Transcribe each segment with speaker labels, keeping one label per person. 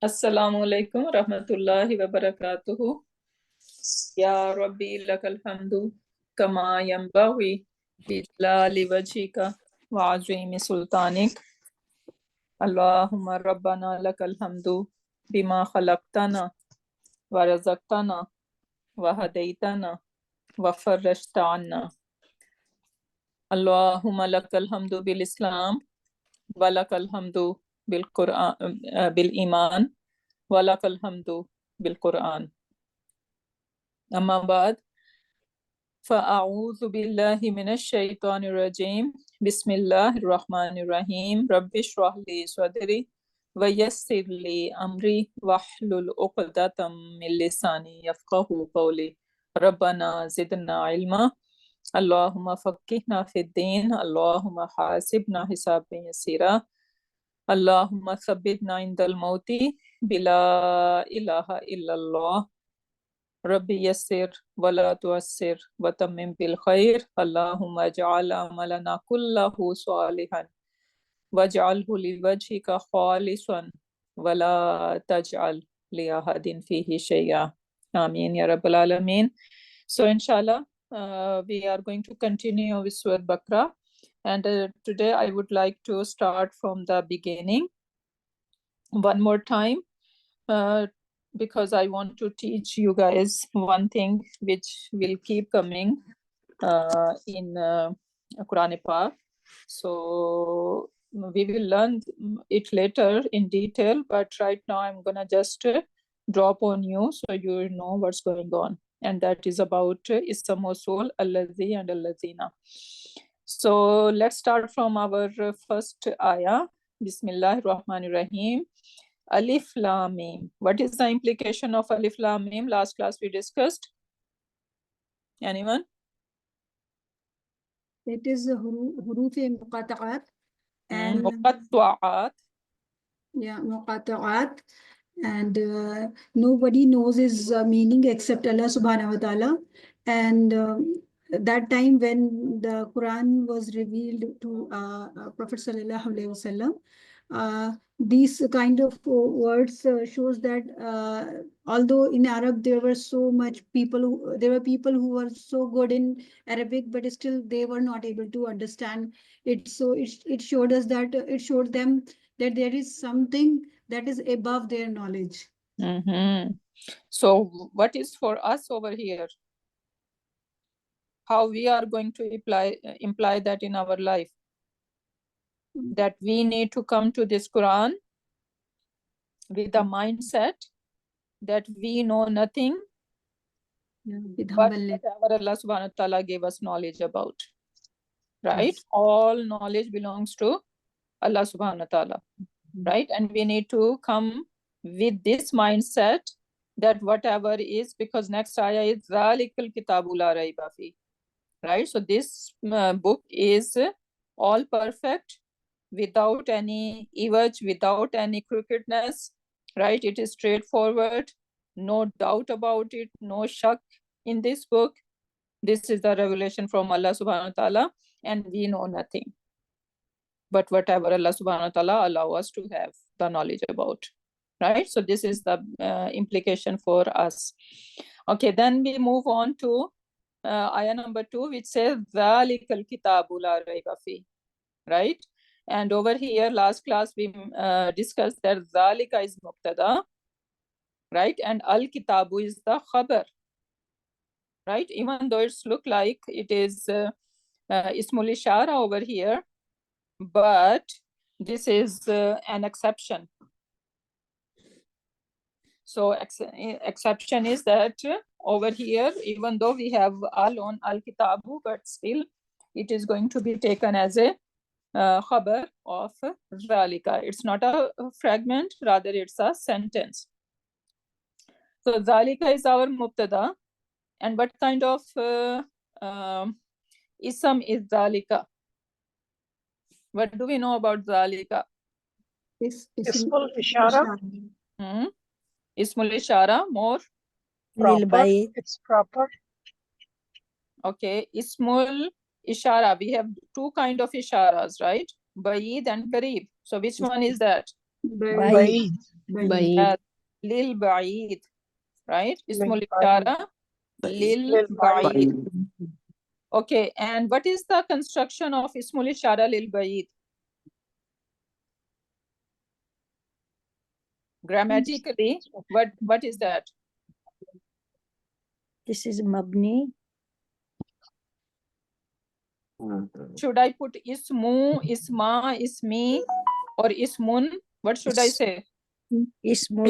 Speaker 1: السلام علیکم ورحمۃ اللہ وبرکاتہ یا ربی لک الحمد کما ینبغی لجلال وجہک وعظیم سلطانک اللہم ربنا لک الحمد بما خلقتنا ورزقتنا وہدیتنا وفرجت عنا اللہم لک الحمد بالاسلام ولک الحمد بالایمان وَلَكَ الْحَمْدُ بِالْقُرْآنِ اما بعد فَأَعُوذُ بِاللَّهِ مِنَ الشَّيْطَانِ الرَّجِيمِ بسم اللہ الرحمن الرحیم رب اشرح لي صدری ویسر لي امری واحلل عقدۃ من لسانی یفقهوا قولی ربنا زدنا علما اللہم فقہنا فی الدین اللہم حاسبنا حسابا یسیرا اللہم ثبتنا عند الموت بلا الہ الا اللہ رب یسر ولا تعسر وتمم بالخیر اللہم اجعل عملنا کلہ صالحا واجعلہ لوجہک خالصا ولا تجعل لأحد فیہ شیئا آمین یا رب العالمین. So inshallah we are going to continue with Surah Baqarah, and today I would like to start from the beginning one more time, because I want to teach you guys one thing which will keep coming in Quran Pak. So we will learn it later in detail, but right now I'm gonna just drop on you so you know what's going on, and that is about Ism Mawsul, Allazi and Allazina. So let's start from our first ayah. Bismillahir Rahmanir Rahim. Alif Lam Mim. What is the implication of Alif Lam Mim? Last class we discussed. Anyone?
Speaker 2: It is huruf muqatta'at and
Speaker 1: Muqatta'at.
Speaker 2: yeah, muqatta'at, and nobody knows its meaning except Allah subhanahu wa ta'ala. And that time when the Quran was revealed to Prophet sallallahu alaihi wasallam, these kind of words shows that although in Arab there were so much people, there were people who were so good in Arabic, but still they were not able to understand it. So it showed us that it showed them that there is something that is above their knowledge.
Speaker 1: So what is for us over here? How we are going to imply that in our life? That we need to come to this Quran with the mindset that we know nothing but whatever Allah subhanahu wa ta'ala gave us knowledge about. Right? Yes. All knowledge belongs to Allah subhanahu wa ta'ala. Right? And we need to come with this mindset that whatever is, because next ayah is Zalikal Kitabu la rayba fi. Right? So this book is all perfect, without any evage, without any crookedness. Right? It is straightforward, no doubt about it, no shak in this book. This is the revelation from Allah subhanahu wa ta'ala, and we know nothing but whatever Allah subhanahu wa ta'ala allow us to have the knowledge about. Right? So this is the implication for us. Okay, then we move on to ayah number 2, which says Zalikal Kitabu la rayba fi. Right? And over here, last class we discussed that Zalika is Mubtada, right? And Al-Kitabu is the Khabar, right? Even though it's look like it is Ismul Ishara over here, but this is an exception. So exception is that over here, even though we have Al on Al-Kitabu, but still it is going to be taken as a khabar of Zalika. It's not a fragment, rather it's a sentence. So Zalika is our mubtada. And what kind of ism is Zalika? What do we know about Zalika?
Speaker 3: Ismul Ishara.
Speaker 1: Ismul Ishara, more
Speaker 3: Proper. It's proper.
Speaker 1: Okay, Ismul Ishara. We have two kind of isharas, right? Baid and Kareeb. So which one is that?
Speaker 3: Ba'id.
Speaker 1: Yes. Lil ba'id, right? Ismul
Speaker 3: Lil
Speaker 1: ishara lil
Speaker 3: Lil
Speaker 1: ba'id.
Speaker 3: ba'id.
Speaker 1: Okay, and what is the construction of ismul ishara lil ba'id? Grammatically, what is that?
Speaker 4: This is mabni.
Speaker 1: Should I put ismu, isma, ismi, or ismun? What should I say?
Speaker 4: Ismul.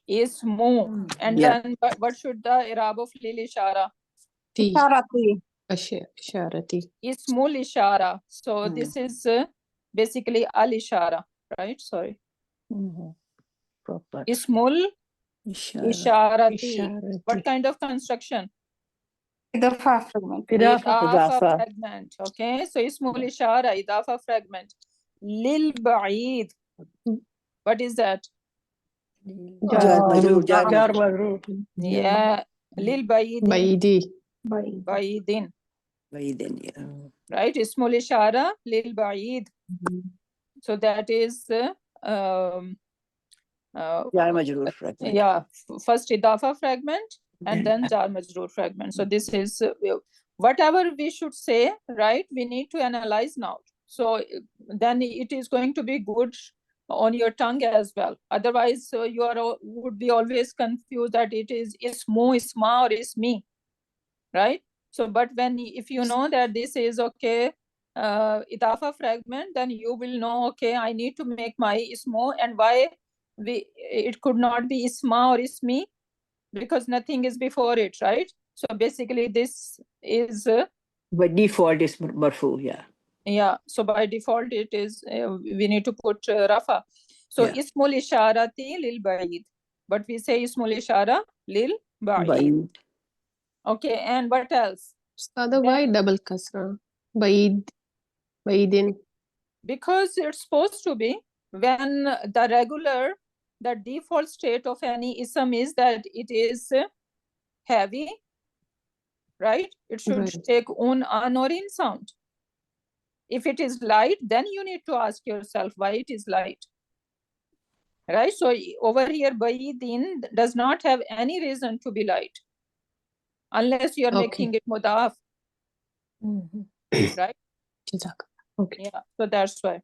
Speaker 1: Ismu. And
Speaker 4: Yeah.
Speaker 1: then what should the i'rab of lil ishara?
Speaker 3: Isharati.
Speaker 1: Ismul ishara. So this is basically al ishara, right? Sorry.
Speaker 4: Proper.
Speaker 1: Ismul isharati. What kind of construction?
Speaker 3: Idafa fragment.
Speaker 1: Idafa fragment. Okay, so ismul ishara, idafa fragment. Lil ba'id. What is that?
Speaker 4: Jar majroor.
Speaker 1: Yeah. Lil ba'idin. Ba'idin.
Speaker 4: Yeah.
Speaker 1: Right? Ismul ishara lil ba'id. So that is
Speaker 4: Jar majroor fragment.
Speaker 1: yeah, first idafa fragment and then jar majroor fragment. So this is whatever we should say, right? We need to analyze now. So then it is going to be good on your tongue as well. Otherwise, you would be always confused that it is ismu, isma, or ismi, right? So, but if you know that this is okay, idafa fragment, then you will know, okay, I need to make my ismu, and why it could not be isma or ismi, because nothing is before it, right? So basically this is
Speaker 4: By default is marfu, yeah.
Speaker 1: yeah, so by default it is we need to put rafa. So
Speaker 4: Yeah.
Speaker 1: ismul isharati lil ba'id, but we say ismul ishara lil ba'id. Okay, and what else?
Speaker 3: Why double kasra? Ba'idin.
Speaker 1: Because it's supposed to be when the default state of any ism is that it is heavy, right? It should
Speaker 3: Right.
Speaker 1: take an or in sound. If it is light, then you need to ask yourself why it is light, right? So over here, ba'idin does not have any reason to be light unless you are making it mudaf, right?
Speaker 3: Okay.
Speaker 1: Yeah, so that's why.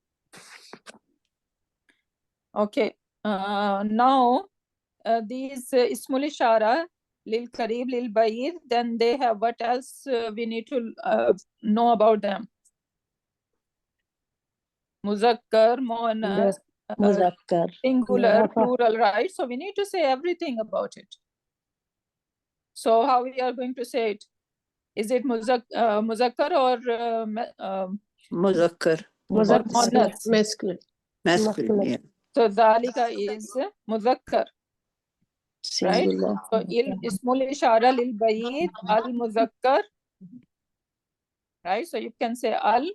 Speaker 1: Okay, now these ismul ishara lil karib, lil ba'id, then they have what else we need to know about them? Muzakkar, muannas,
Speaker 4: Muzakkar.
Speaker 1: singular, plural, right? So we need to say everything about it. So how we are going to say it? Is it muzakkar or
Speaker 4: Muzakkar.
Speaker 1: or muannas?
Speaker 3: Masculine.
Speaker 4: Masculine, yeah.
Speaker 1: So dhalika is muzakkar, right?
Speaker 4: Singular.
Speaker 1: So ismul ishara lil ba'id al muzakkar, right? So you can say al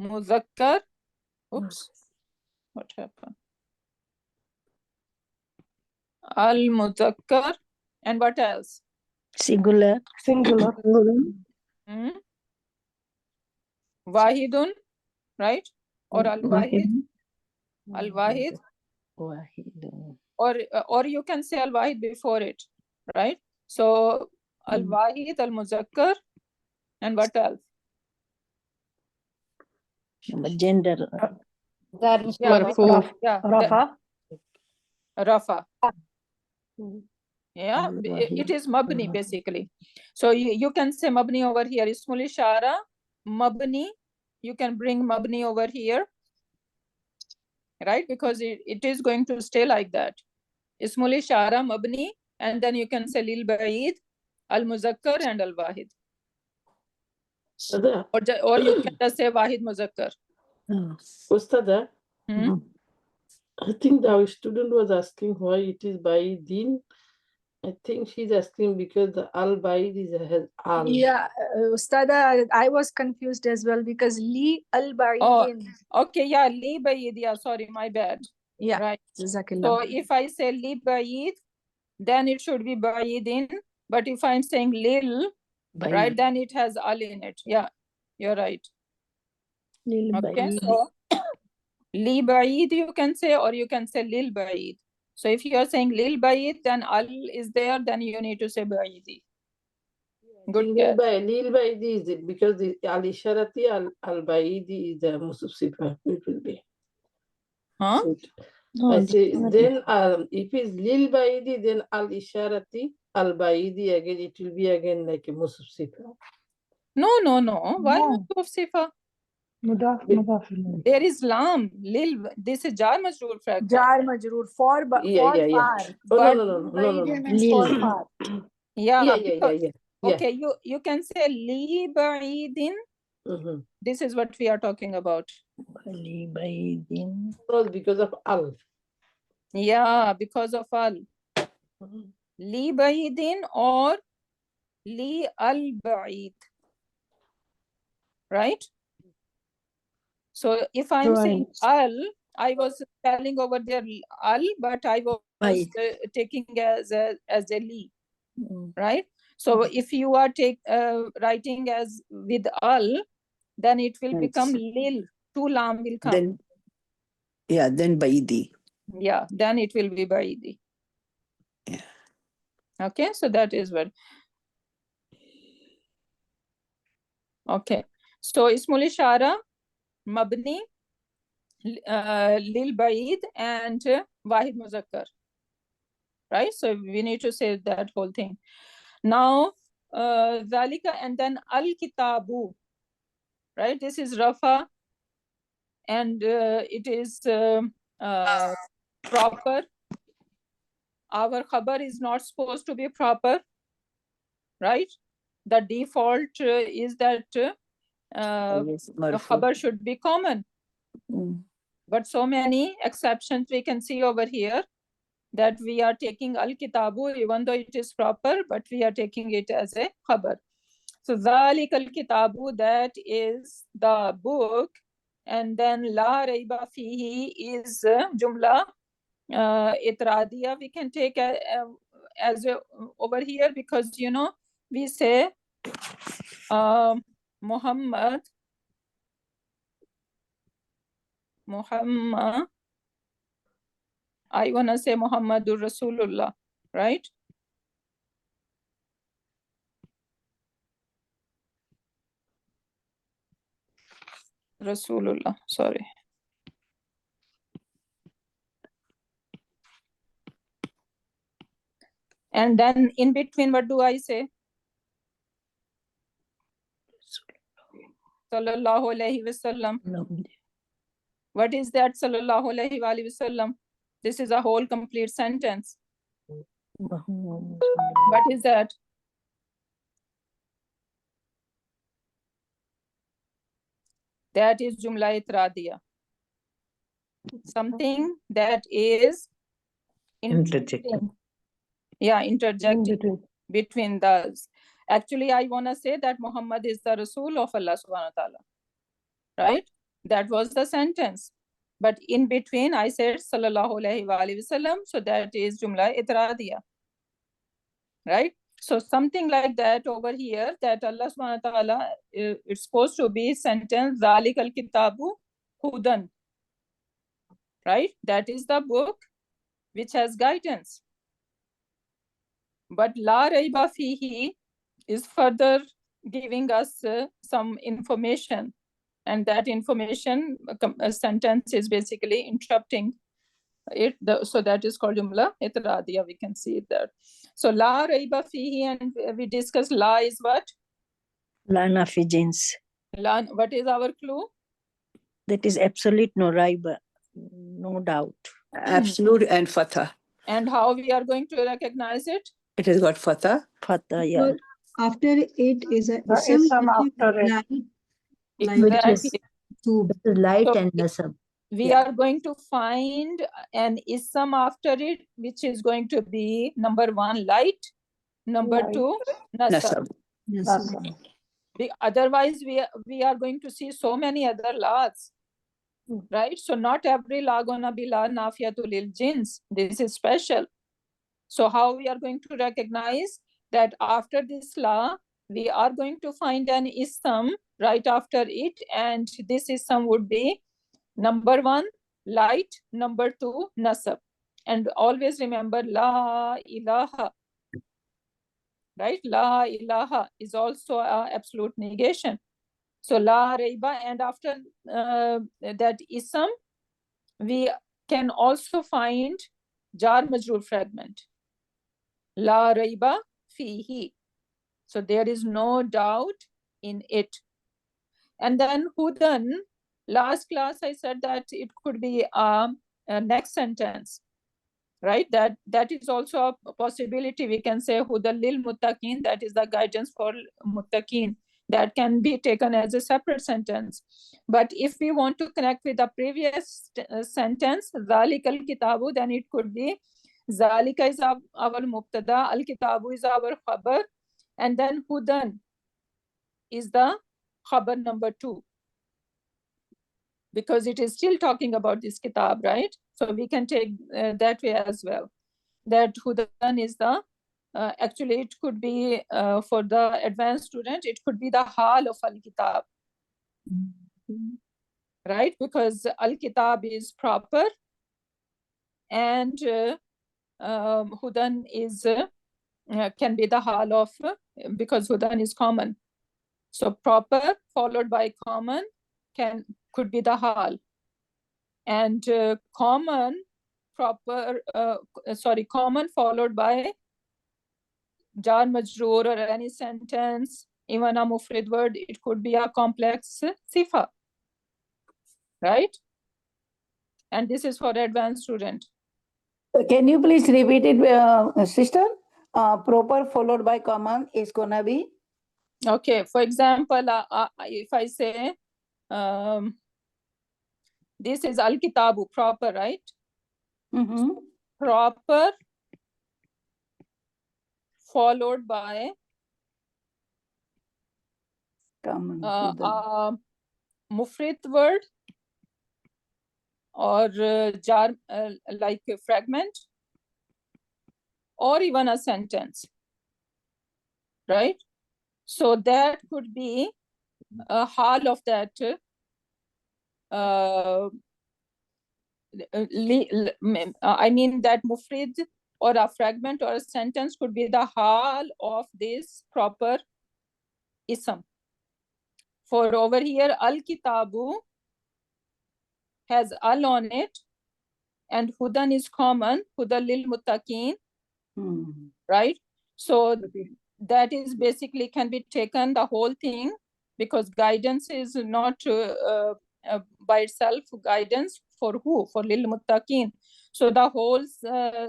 Speaker 1: muzakkar. Oops, what happened? Al muzakkar, and what else?
Speaker 4: Singular.
Speaker 1: Wahidun, right? Or al wahid, al wahid, or you can say al wahid before it, right? So al wahid, al muzakkar, and what else?
Speaker 4: Gender.
Speaker 3: Marfu.
Speaker 1: Rafa. Yeah, it is mabni basically. So you can say mabni over here. Ismul ishara, mabni. You can bring mabni over here, right? Because it is going to stay like that. Ismul ishara, mabni, and then you can say lil ba'id, al muzakkar, and al wahid. Or you can just say wahid muzakkar.
Speaker 5: Ustada,
Speaker 1: Hmm?
Speaker 5: I think our student was asking why it is Baidin. I think she's asking because the al Baid has al.
Speaker 6: Yeah, Ustada, I was confused as well because li al ba'idin.
Speaker 1: Okay, yeah, li ba'id, yeah, sorry, my bad.
Speaker 6: Yeah,
Speaker 1: Right.
Speaker 6: Jazakallah.
Speaker 1: So if I say li ba'id, then it should be ba'idin. But if I'm saying lil, right, then it has al in it. Yeah, you're right.
Speaker 4: Lil
Speaker 1: Okay,
Speaker 4: Ba'id.
Speaker 1: so li ba'id you can say, or you can say lil ba'id. So if you are saying lil ba'id, then al is there, then you need to say ba'idi. Good catch.
Speaker 5: Lil Baidi is it because the Al Isharati Al Baidi is the Musuf Sifa. It will be.
Speaker 1: Huh?
Speaker 5: So
Speaker 4: No,
Speaker 5: I say
Speaker 4: this-
Speaker 5: then if it's Lil Baidi, then Al Isharati Al Baidi again, it will be again like a Musuf Sifa.
Speaker 1: No. Why
Speaker 3: No.
Speaker 1: Musuf Sifa?
Speaker 3: Mudaf,
Speaker 5: Be-
Speaker 3: mudaf ilayh.
Speaker 1: There is lam, lil. This is jar majroor fragment.
Speaker 6: Jar majroor for
Speaker 5: Yeah.
Speaker 6: far.
Speaker 5: Oh
Speaker 1: But-
Speaker 5: no.
Speaker 6: Baidi means
Speaker 4: Lil.
Speaker 6: for far.
Speaker 1: Yeah.
Speaker 5: Yeah.
Speaker 1: Okay, you can say li ba'idin.
Speaker 5: Mm-hmm.
Speaker 1: This is what we are talking about.
Speaker 4: Lil Ba'idin.
Speaker 5: No, because of Al.
Speaker 1: Yeah, because of al. Li ba'idin or li al ba'id. Right? So if I'm saying al, I was spelling over there al, but I was
Speaker 4: Ba'id.
Speaker 1: taking as a li.
Speaker 4: Mm.
Speaker 1: Right? So if you are writing as with al, then it will become lil. Two lam will come.
Speaker 7: Then Baidi.
Speaker 1: Yeah, then it will be ba'idi.
Speaker 7: Yeah.
Speaker 1: Okay, so that is what. Okay, so Ismul Ishara, Mabni, Lil Ba'id, and Wahid Muzakkar. Right, so we need to say that whole thing. Now, Zalika and then Al-Kitabu. Right, this is Rafa, and it is proper. Our khabar is not supposed to be proper, right? The default is that the khabar should be common.
Speaker 4: Mm.
Speaker 1: But so many exceptions we can see over here that we are taking al-kitabu even though it is proper, but we are taking it as a khabar. So dhalik al-kitabu, that is the book, and then la raiba fihi is jumla itradiya we can take as over here, because you know we say Muhammad, I want to say Muhammadur Rasulullah, right? Rasulullah, sorry. And then in between, what do I say? Sallallahu Alaihi Wasallam. What is that? Sallallahu Alaihi Wasallam. This is a whole complete sentence. What is that? That is Jumla Itradiya. Something that is interjecting. Yeah, interjecting between those. Actually, I want to say that Muhammad is the Rasul of Allah subhanahu wa ta'ala. Right? That was the sentence. But in between, I said Sallallahu Alaihi Wasallam. So that is Jumla Itradiya. Right? So something like that over here, that Allah subhanahu wa ta'ala, it's supposed to be sentence, Zalik al-Kitabu Hudan. Right? That is the book which has guidance. But La Raiba Fihi is further giving us some information. And that information sentence is basically interrupting it. So that is called Jumla Itradiya. We can see it there. So La Raiba Fihi, and we discussed La is what?
Speaker 4: La nafi jins.
Speaker 1: La, what is our clue?
Speaker 4: That is absolute, no raiba, no doubt.
Speaker 7: Absolute and Fatah.
Speaker 1: And how we are going to recognize it?
Speaker 7: It has got Fatah.
Speaker 4: Fatah, yeah.
Speaker 2: Well, after it is a
Speaker 3: The ism after it.
Speaker 1: Exactly.
Speaker 2: to
Speaker 4: This is light
Speaker 1: So
Speaker 4: and nasab.
Speaker 1: we are going to find an ism after it, which is going to be number one, light, number
Speaker 3: Light.
Speaker 1: two, nasab.
Speaker 7: Nasab.
Speaker 1: Otherwise, we are going to see so many other laws, right? So not every law gonna be la nafiyatul lil jins. This is special. So how we are going to recognize that after this law, we are going to find an ism right after it, and this ism would be number 1, light, number 2, nasab. And always remember la ilaha, right? La ilaha is also an absolute negation. So la raiba, and after that ism, we can also find jar majroor fragment. La raiba fihi. So there is no doubt in it. And then hudan, last class I said that it could be a next sentence, right? That is also a possibility. We can say hudan lil muttaqin, that is the guidance for muttaqin. That can be taken as a separate sentence. But if we want to connect with the previous sentence, zalikal kitabu, then it could be zalika is our mubtada, al kitabu is our khabar, and then hudan is the khabar number 2, because it is still talking about this kitab, right? So we can take that way as well. That hudan is the actually it could be for the advanced student, it could be the hal of al-kitab, right? Because al-kitab is proper, and hudan is can be the hal of, because hudan is common. So proper followed by common could be the hal, and common followed by jar majroor or any sentence, even a mufrid word, it could be a complex sifa, right? And this is for advanced student.
Speaker 8: Can you please repeat it, sister? Proper followed by common is gonna be?
Speaker 1: Okay, for example, if I say this is al-kitabu, proper, right? Proper followed by mufrid word or jar like a fragment, or even a sentence, right? So that could be a hal of that I mean that mufrid or a fragment or a sentence could be the hal of this proper ism. For over here, al-kitabu has al on it, and hudan is common, hudan lil muttaqin, right? So that is basically can be taken the whole thing, because guidance is not by itself guidance for who? For lil muttaqin. So the whole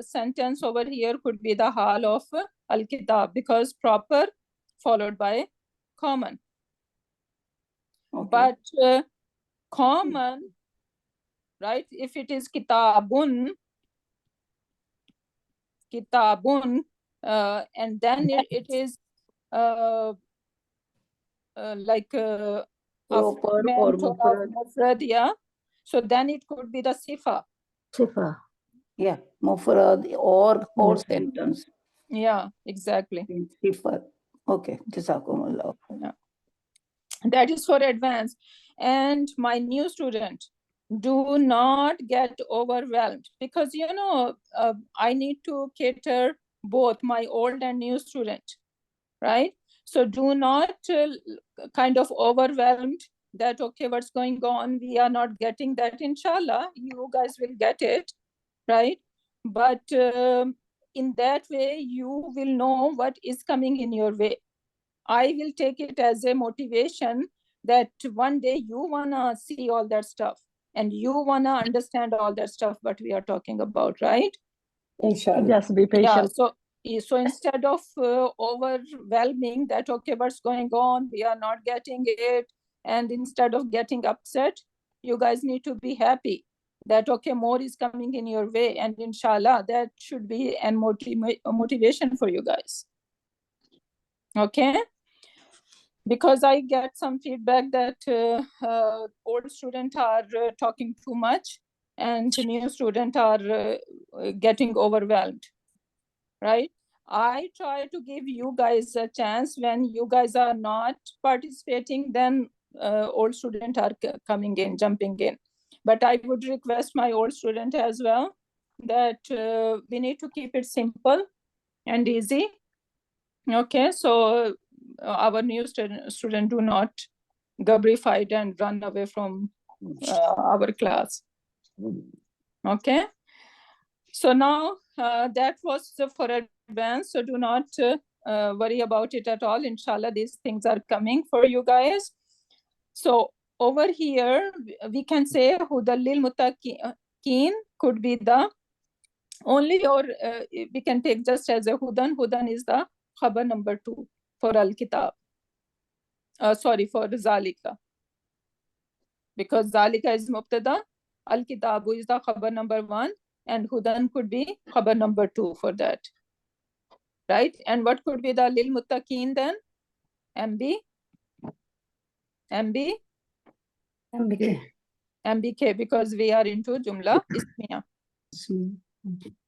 Speaker 1: sentence over here could be the hal of al-kitab, because proper followed by common. Okay. But common, right? If it is kitabun, and then it is like
Speaker 8: proper or
Speaker 1: mufrad, yeah. So then it could be the sifa.
Speaker 8: Sifa, yeah, mufrad or sentence.
Speaker 1: Yeah, exactly.
Speaker 8: Sifa. Okay, jazakumullah.
Speaker 1: Yeah. That is for advanced. And my new student, do not get overwhelmed, because you know I need to cater both my old and new student, right? So do not kind of overwhelmed that okay, what's going on, we are not getting that. Inshallah you guys will get it, right? But in that way you will know what is coming in your way. I will take it as a motivation that one day you wanna see all that stuff and you wanna understand all that stuff what we are talking about, right?
Speaker 8: Inshallah.
Speaker 3: Just be patient.
Speaker 1: Yeah, so instead of overwhelming that okay, what's going on, we are not getting it, and instead of getting upset, you guys need to be happy that okay, more is coming in your way, and inshallah that should be a motivation for you guys. Okay, because I get some feedback that old students are talking too much and new students are getting overwhelmed, right? I try to give you guys a chance. When you guys are not participating, then old students are coming in, jumping in. But I would request my old student as well that we need to keep it simple and easy. Okay, so our new student do not gabrified and run away from our class. Okay, so now that was for advance, so do not worry about it at all. Inshallah, these things are coming for you guys. So over here we can say Hudal lil muttaqin could be the only, or we can take just as a Hudan. Hudan is the khabar number 2 for al-kitab. Sorry, for Zalika. Because Zalika is Mubtada, Al-Kitabu is the khabar number 1, and Hudan could be khabar number 2 for that. Right? And what could be the Lil Muttaqeen then? MB? MB? MBK, because we are into Jumla Ismiya.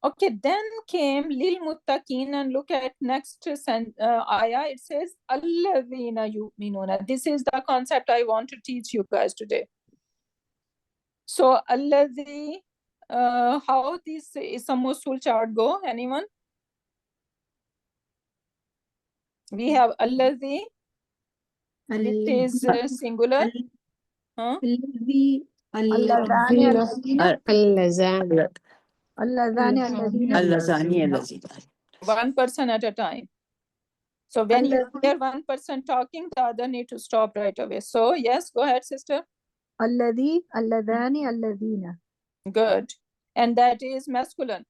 Speaker 1: Okay, then came Lil Muttaqeen, and look at next ayah. It says Alladhina yu'minuna. This is the concept I want to teach you guys today. So Alladhi, how this is a Mosul chart go? Anyone? We have Alladhi. It is singular. Huh?
Speaker 2: Alladhi,
Speaker 6: Alladhani
Speaker 3: Allazan.
Speaker 6: alladhani alladhina.
Speaker 7: Allazani allazina.
Speaker 1: One person at a time. So when you hear one person talking, the other need to stop right away. So yes, go ahead, sister.
Speaker 6: Alladhi, alladhani, alladhina.
Speaker 1: Good. And that is masculine,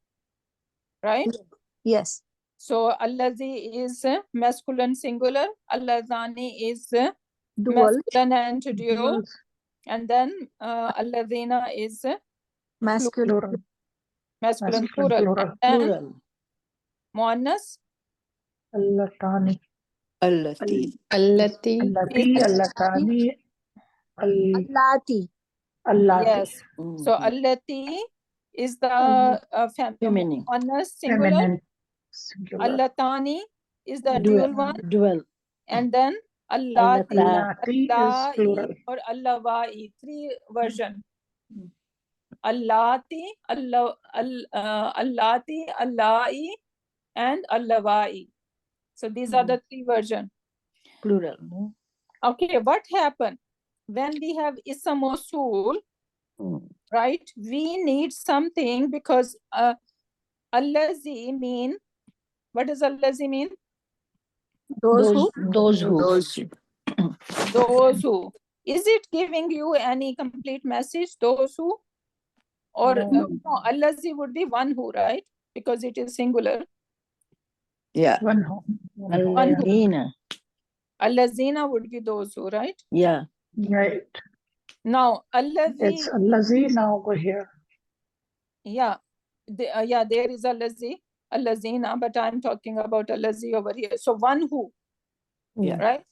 Speaker 1: right?
Speaker 6: Yes.
Speaker 1: So Alladhi is masculine singular. Alladhani is
Speaker 6: Dual.
Speaker 1: masculine and dual. And then Alladhina is
Speaker 6: Masculine.
Speaker 1: masculine plural. And then
Speaker 4: Plural.
Speaker 1: muannas
Speaker 7: Allati.
Speaker 3: Allati.
Speaker 6: Allati.
Speaker 1: Yes. So
Speaker 4: Mhm.
Speaker 1: Allati is the
Speaker 4: Feminine.
Speaker 1: muannas singular. Allatani is the dual one.
Speaker 4: Dual.
Speaker 1: And then Allati,
Speaker 4: Allati
Speaker 1: or Allawai, 3 version. Allati, Allati, Allai, and Allawai. So these are the 3 version.
Speaker 4: Plural.
Speaker 1: Okay, what happened when we have Ism Mawsul, right? We need something, because Allazi mean, what does Allazi mean?
Speaker 6: Those who.
Speaker 4: Those who.
Speaker 1: Those who. Is it giving you any complete message, those who? Or no, Allazi would be one who, right? Because it is singular.
Speaker 7: Yeah.
Speaker 4: Alladhina.
Speaker 1: Allazina would be those who, right?
Speaker 4: Yeah.
Speaker 1: Now, Allazi,
Speaker 9: Allazi now over here.
Speaker 1: yeah, yeah, there is Allazi, Allazina, but I'm talking about Allazi over here. So one who,
Speaker 7: Yeah.
Speaker 1: right?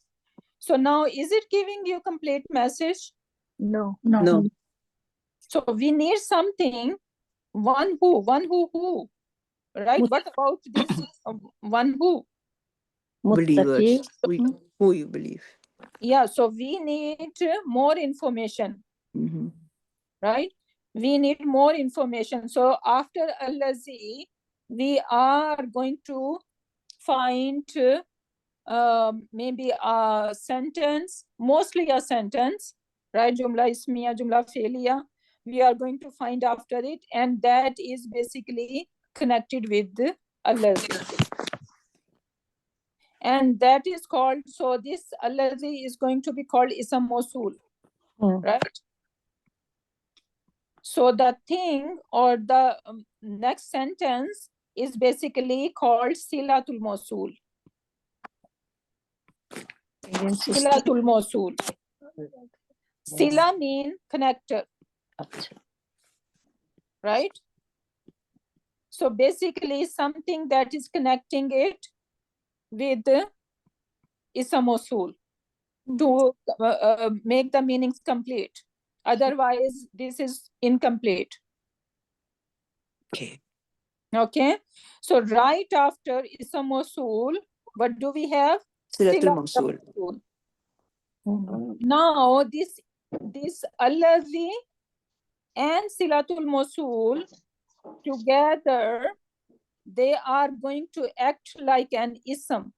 Speaker 1: So now, is it giving you complete message?
Speaker 6: No.
Speaker 7: No.
Speaker 1: So we need something, one who, right? What about this one who?
Speaker 7: Believers.
Speaker 4: Muttaqi.
Speaker 7: Who you believe.
Speaker 1: Yeah, so we need more information,
Speaker 7: Mhm.
Speaker 1: right? We need more information. So after Allazi, we are going to find maybe a sentence, mostly a sentence, right? Jumla Ismiya, Jumla Feiliya. We are going to find after it, and that is basically connected with Allazi. And that is called, so this Allazi is going to be called Ism Mawsul, right? So the thing, or the next sentence is basically called Silatul Mawsul. Silatul Mawsul. Sila mean connector, right? So basically something that is connecting it with Ism Mawsul to make the meanings complete. Otherwise, this is incomplete.
Speaker 7: Okay.
Speaker 1: Okay, so right after Ism Mawsool, what do we have?
Speaker 7: Silatul
Speaker 1: Silatul
Speaker 7: Mawsool.
Speaker 1: Mawsool. Now this Allazi and Silatul Mawsool together, they are going to act like an ism.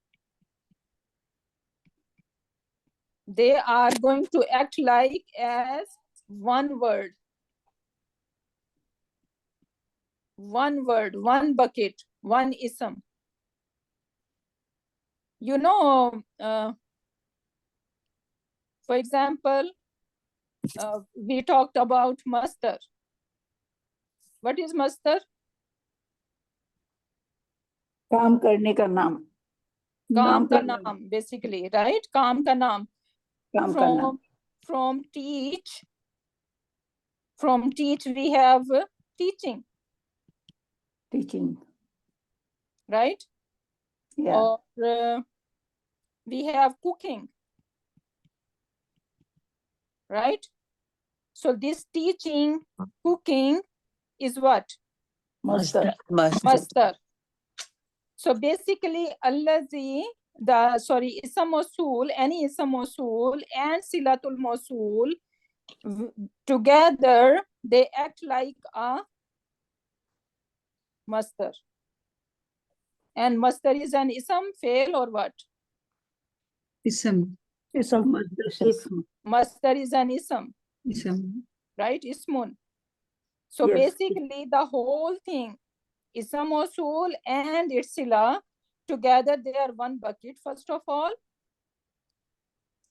Speaker 1: They are going to act like as one word. One word, one bucket, one ism. You know, for example, we talked about masdar. What is masdar?
Speaker 8: काम करने का नाम.
Speaker 1: Kaam ka
Speaker 8: करना.
Speaker 1: naam, basically, right? Kaam ka naam.
Speaker 8: काम का नाम.
Speaker 1: From teach we have teaching,
Speaker 8: Teaching.
Speaker 1: right?
Speaker 8: Yeah.
Speaker 1: Or we have cooking, right? So this teaching, cooking is what?
Speaker 8: Masdar.
Speaker 1: Masdar. So basically, Allazi, Ism Mawsool, any Ism Mawsool and Silatul Mawsool, together they act like a masdar. And masdar is an ism, fail or what?
Speaker 2: Ism.
Speaker 4: Ism.
Speaker 1: Masdar is an ism,
Speaker 2: Ism.
Speaker 1: right? Ismun. So
Speaker 8: Yes.
Speaker 1: basically the whole thing, Ism Mawsool and its sila, together they are one bucket, first of all,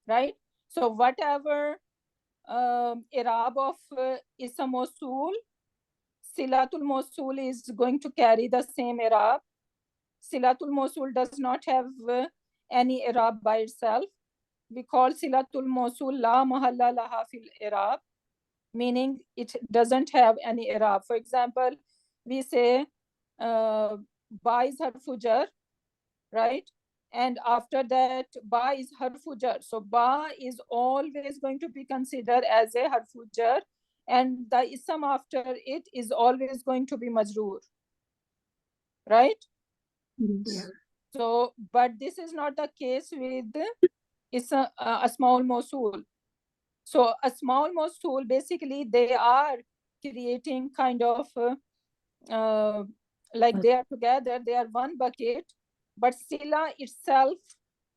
Speaker 1: right? So whatever i'rab of Ism Mawsool, Silatul Mawsool is going to carry the same i'rab. Silatul Mawsool does not have any i'rab by itself. We call Silatul Mawsool la mahalla laha fil i'rab, meaning it doesn't have any i'rab. For example, we say ba is harfu jar, right? And after that, ba is harfu jar. So ba is always going to be considered as a harfu jar, and the ism after it is always going to be majroor, right?
Speaker 2: Yes.
Speaker 1: So, but this is not the case with Asmaul Mawsool. So Asmaul Mawsool, basically they are creating kind of like they are together, they are one bucket, but Sila itself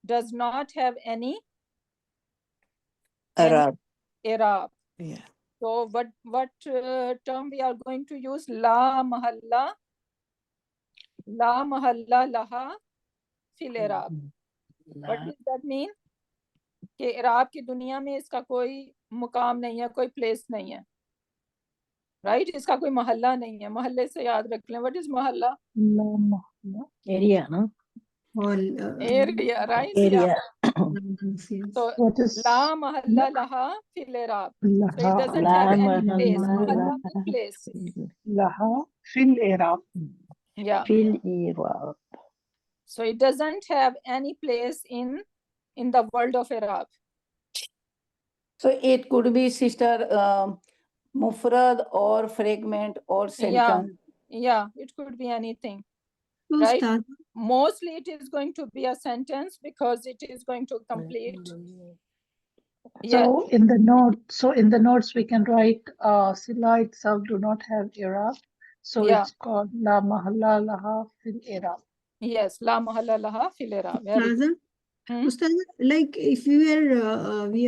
Speaker 1: does not have any
Speaker 7: Arab.
Speaker 1: i'rab.
Speaker 7: Yeah.
Speaker 1: So what term we are going to use? La mahalla laha fil i'rab. What does that mean? کہ i'rab کی دنیا میں اس کا کوئی مقام نہیں ہے, کوئی پلیس نہیں ہے, رائٹ؟ اس کا کوئی محلہ نہیں ہے. محلے سے یاد رکھ لیں, what is محلہ؟
Speaker 4: Area, no?
Speaker 1: Area, right?
Speaker 4: Area.
Speaker 1: So
Speaker 9: What is
Speaker 1: la mahalla laha fil i'rab. So it doesn't
Speaker 4: La
Speaker 1: have any
Speaker 4: mahalla
Speaker 1: place. Mahalla
Speaker 4: laha
Speaker 1: means place.
Speaker 9: laha fil i'rab?
Speaker 1: Yeah.
Speaker 4: Fil i'rab.
Speaker 1: So it doesn't have any place in the world of i'rab.
Speaker 8: So it could be, sister, mufrad or fragment or sentence.
Speaker 1: Yeah, it could be anything.
Speaker 2: So,
Speaker 1: Right?
Speaker 2: Ustad,
Speaker 1: Mostly it is going to be a sentence because it is going to complete. Yeah.
Speaker 9: So in the notes we can write Sila itself do not have i'rab. So
Speaker 1: Yeah.
Speaker 9: it's called La mahalla laha fil i'rab.
Speaker 1: Yes, la mahalla laha fil i'rab. Very good.
Speaker 2: Ustad, Ustad, like if we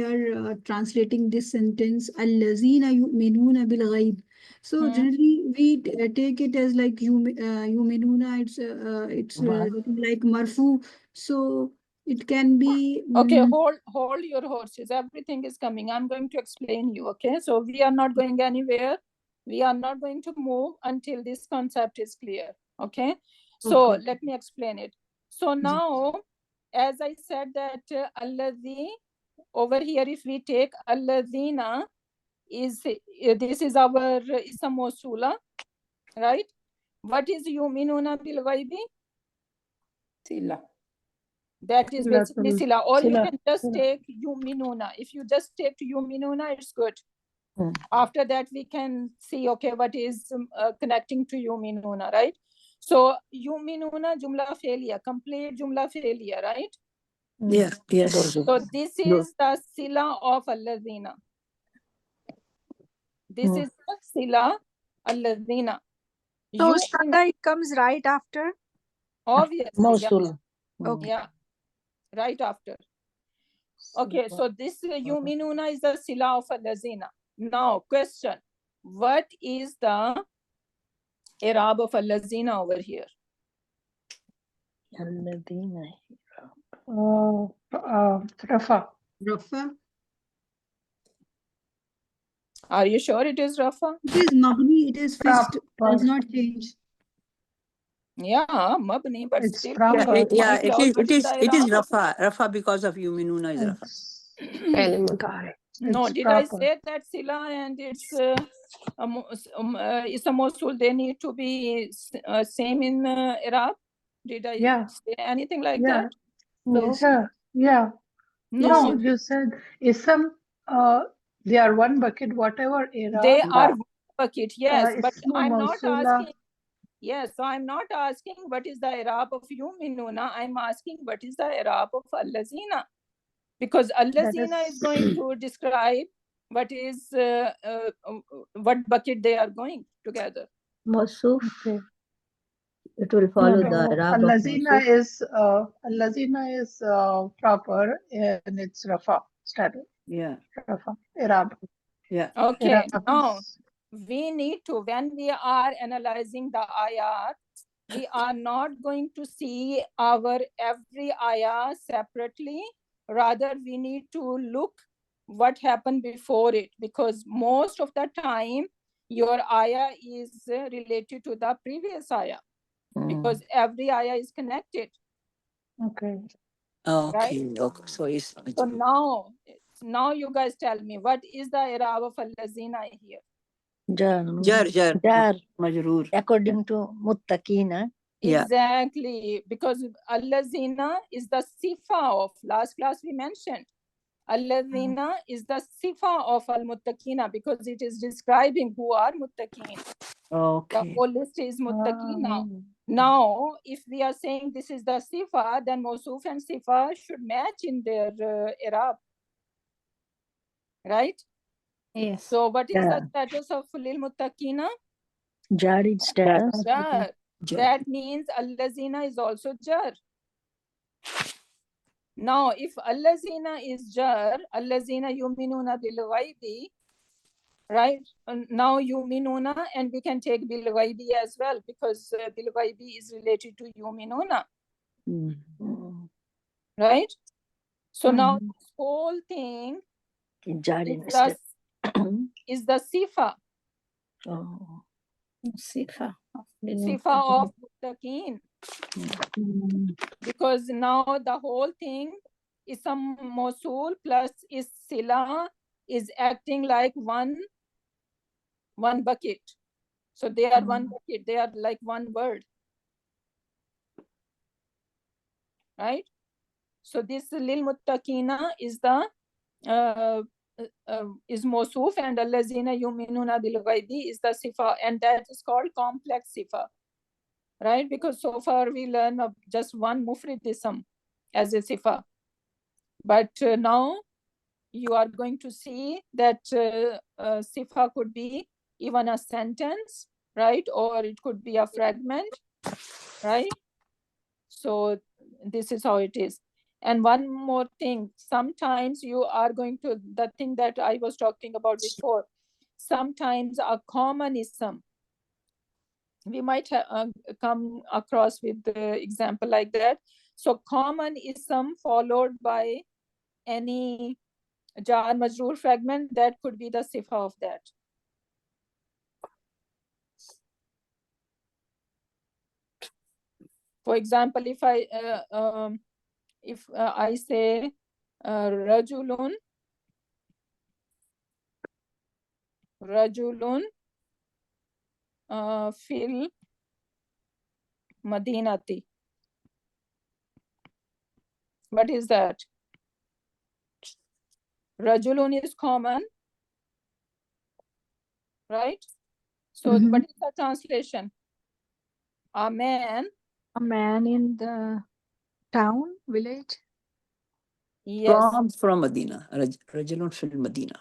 Speaker 2: are translating this sentence, Allazina yu'minuna bil ghaib. So generally we take it as like yu'minuna. It's written like marfu. So it can be.
Speaker 1: Okay, hold your horses. Everything is coming. I'm going to explain you. Okay, so we are not going anywhere. We are not going to move until this concept is clear. Okay, so
Speaker 2: Okay.
Speaker 1: let me explain it. So now, as I said that alladhi, over here, if we take alladhina, this is our ism mawsula, right? What is yuminuna bil ghaibi?
Speaker 8: Sila.
Speaker 1: That is basically sila, or you
Speaker 4: Sila.
Speaker 1: can just take yuminuna. If you just take yuminuna, it's good. After that, we can see, okay, what is connecting to yuminuna, right? So yuminuna jumla failure, complete jumla failure, right?
Speaker 7: Yeah, yes.
Speaker 1: So this is the sila of alladhina. This is the sila alladhina.
Speaker 6: So Ustada, it comes right after.
Speaker 1: Obviously, yeah.
Speaker 9: Mosul.
Speaker 6: Okay.
Speaker 1: Yeah, right after. Okay, so this yuminuna is the sila of alladhina. Now, question: what is the i'rab of alladhina over here?
Speaker 9: Rafa.
Speaker 2: Rafa.
Speaker 1: Are you sure it is rafa?
Speaker 2: It is mabni, it is fixed, does not change.
Speaker 1: Yeah, mabni, but
Speaker 9: It's
Speaker 1: still
Speaker 9: proper.
Speaker 7: Yeah,
Speaker 1: find out what is the
Speaker 7: it is
Speaker 1: i'rab.
Speaker 7: Rafa. Rafa because of Yuminuna is Rafa.
Speaker 1: No,
Speaker 9: It's
Speaker 1: did
Speaker 9: proper.
Speaker 1: I say that sila and it's a mosul, they need to be same in i'rab? Did I say anything like that?
Speaker 2: Yes.
Speaker 9: Yeah.
Speaker 1: No,
Speaker 9: No, you said ism, they are one bucket, whatever era.
Speaker 1: they are one bucket, yes, but
Speaker 9: Ismu
Speaker 1: I'm not
Speaker 9: Mausula.
Speaker 1: asking. Yes, so I'm not asking what is the i'rab of yuminuna. I'm asking what is the i'rab of allazina, because allazina is going to describe what is what bucket they are going together.
Speaker 4: Mosuf,
Speaker 9: Okay.
Speaker 4: it will follow
Speaker 9: No,
Speaker 4: the Arab of
Speaker 9: Allazina is proper and it's Rafa status.
Speaker 7: Yeah.
Speaker 9: Rafa. Arab.
Speaker 7: Yeah.
Speaker 1: Okay,
Speaker 9: Arab
Speaker 1: now
Speaker 9: is-
Speaker 1: we need to, when we are analyzing the ayat, we are not going to see our every ayah separately. Rather, we need to look what happened before it, because most of the time your ayah is related to the previous ayah, because every ayah is connected.
Speaker 9: Okay.
Speaker 7: Okay. Okay. So it's
Speaker 1: So now you guys tell me, what is the i'rab of allazina here?
Speaker 7: Jar. Majroor.
Speaker 4: according to Muttaqina.
Speaker 7: Yeah.
Speaker 1: Exactly, because allazina is the sifa of, last class we mentioned, allazina is the sifa of al-muttaqina, because it is describing who are muttaqin. The
Speaker 7: Okay.
Speaker 1: whole list is muttaqina. Now, if we are saying this is the sifa, then mawsuf and sifa should match in their i'rab, right?
Speaker 3: Yes.
Speaker 1: So what is
Speaker 4: Yeah.
Speaker 1: the status of lil muttaqina?
Speaker 4: Jarid status.
Speaker 1: Jar. That means allazina is also jar. Now, if allazina is jar, allazina yuminuna bil ghaibi, right? Now yuminuna, and we can take bil ghaibi as well, because bil ghaibi is related to yuminuna, right? So now this whole thing
Speaker 4: Jarid
Speaker 1: is the sifa,
Speaker 3: Sifa.
Speaker 1: sifa of muttaqin, because now the whole thing is some mosul plus is sila is acting like one bucket. So they are one bucket, they are like one word, right? So this lil muttaqina is the is mosuf, and allazina yuminuna bil ghaibi is the sifa, and that is called complex sifa, right? Because so far we learn of just one mufrid ism as a sifa, but now you are going to see that sifa could be even a sentence, right? Or it could be a fragment, right? So this is how it is. And one more thing, sometimes you are going to, the thing that I was talking about before, sometimes a common ism, we might come across with the example like that. So common ism followed by any jar majroor fragment, that could be the sifa of that. For example, if I say rajulun fil madinati, what is that? Rajulun is common, right? So what is the translation? a man.
Speaker 6: A man in the town, village.
Speaker 1: Yes.
Speaker 7: From Medina. Rajulun fil Medina.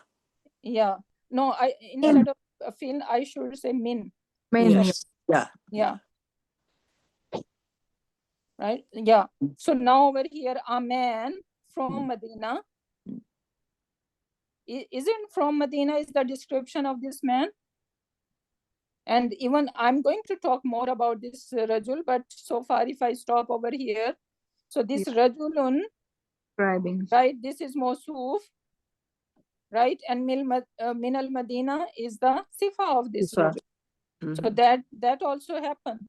Speaker 1: Yeah. No, instead of fin, I should say min.
Speaker 6: Men.
Speaker 7: Yes. Yeah.
Speaker 1: Yeah. Right? Yeah. So now over here, a man from Medina. Isn't from Medina is the description of this man? And even I'm going to talk more about this Rajul, but so far if I stop over here. So this Rajulun,
Speaker 6: Describing.
Speaker 1: right, this is Mosuf, right? And Min al Medina is the Sifa of this
Speaker 7: Sifa.
Speaker 1: Rajul. So that also happened.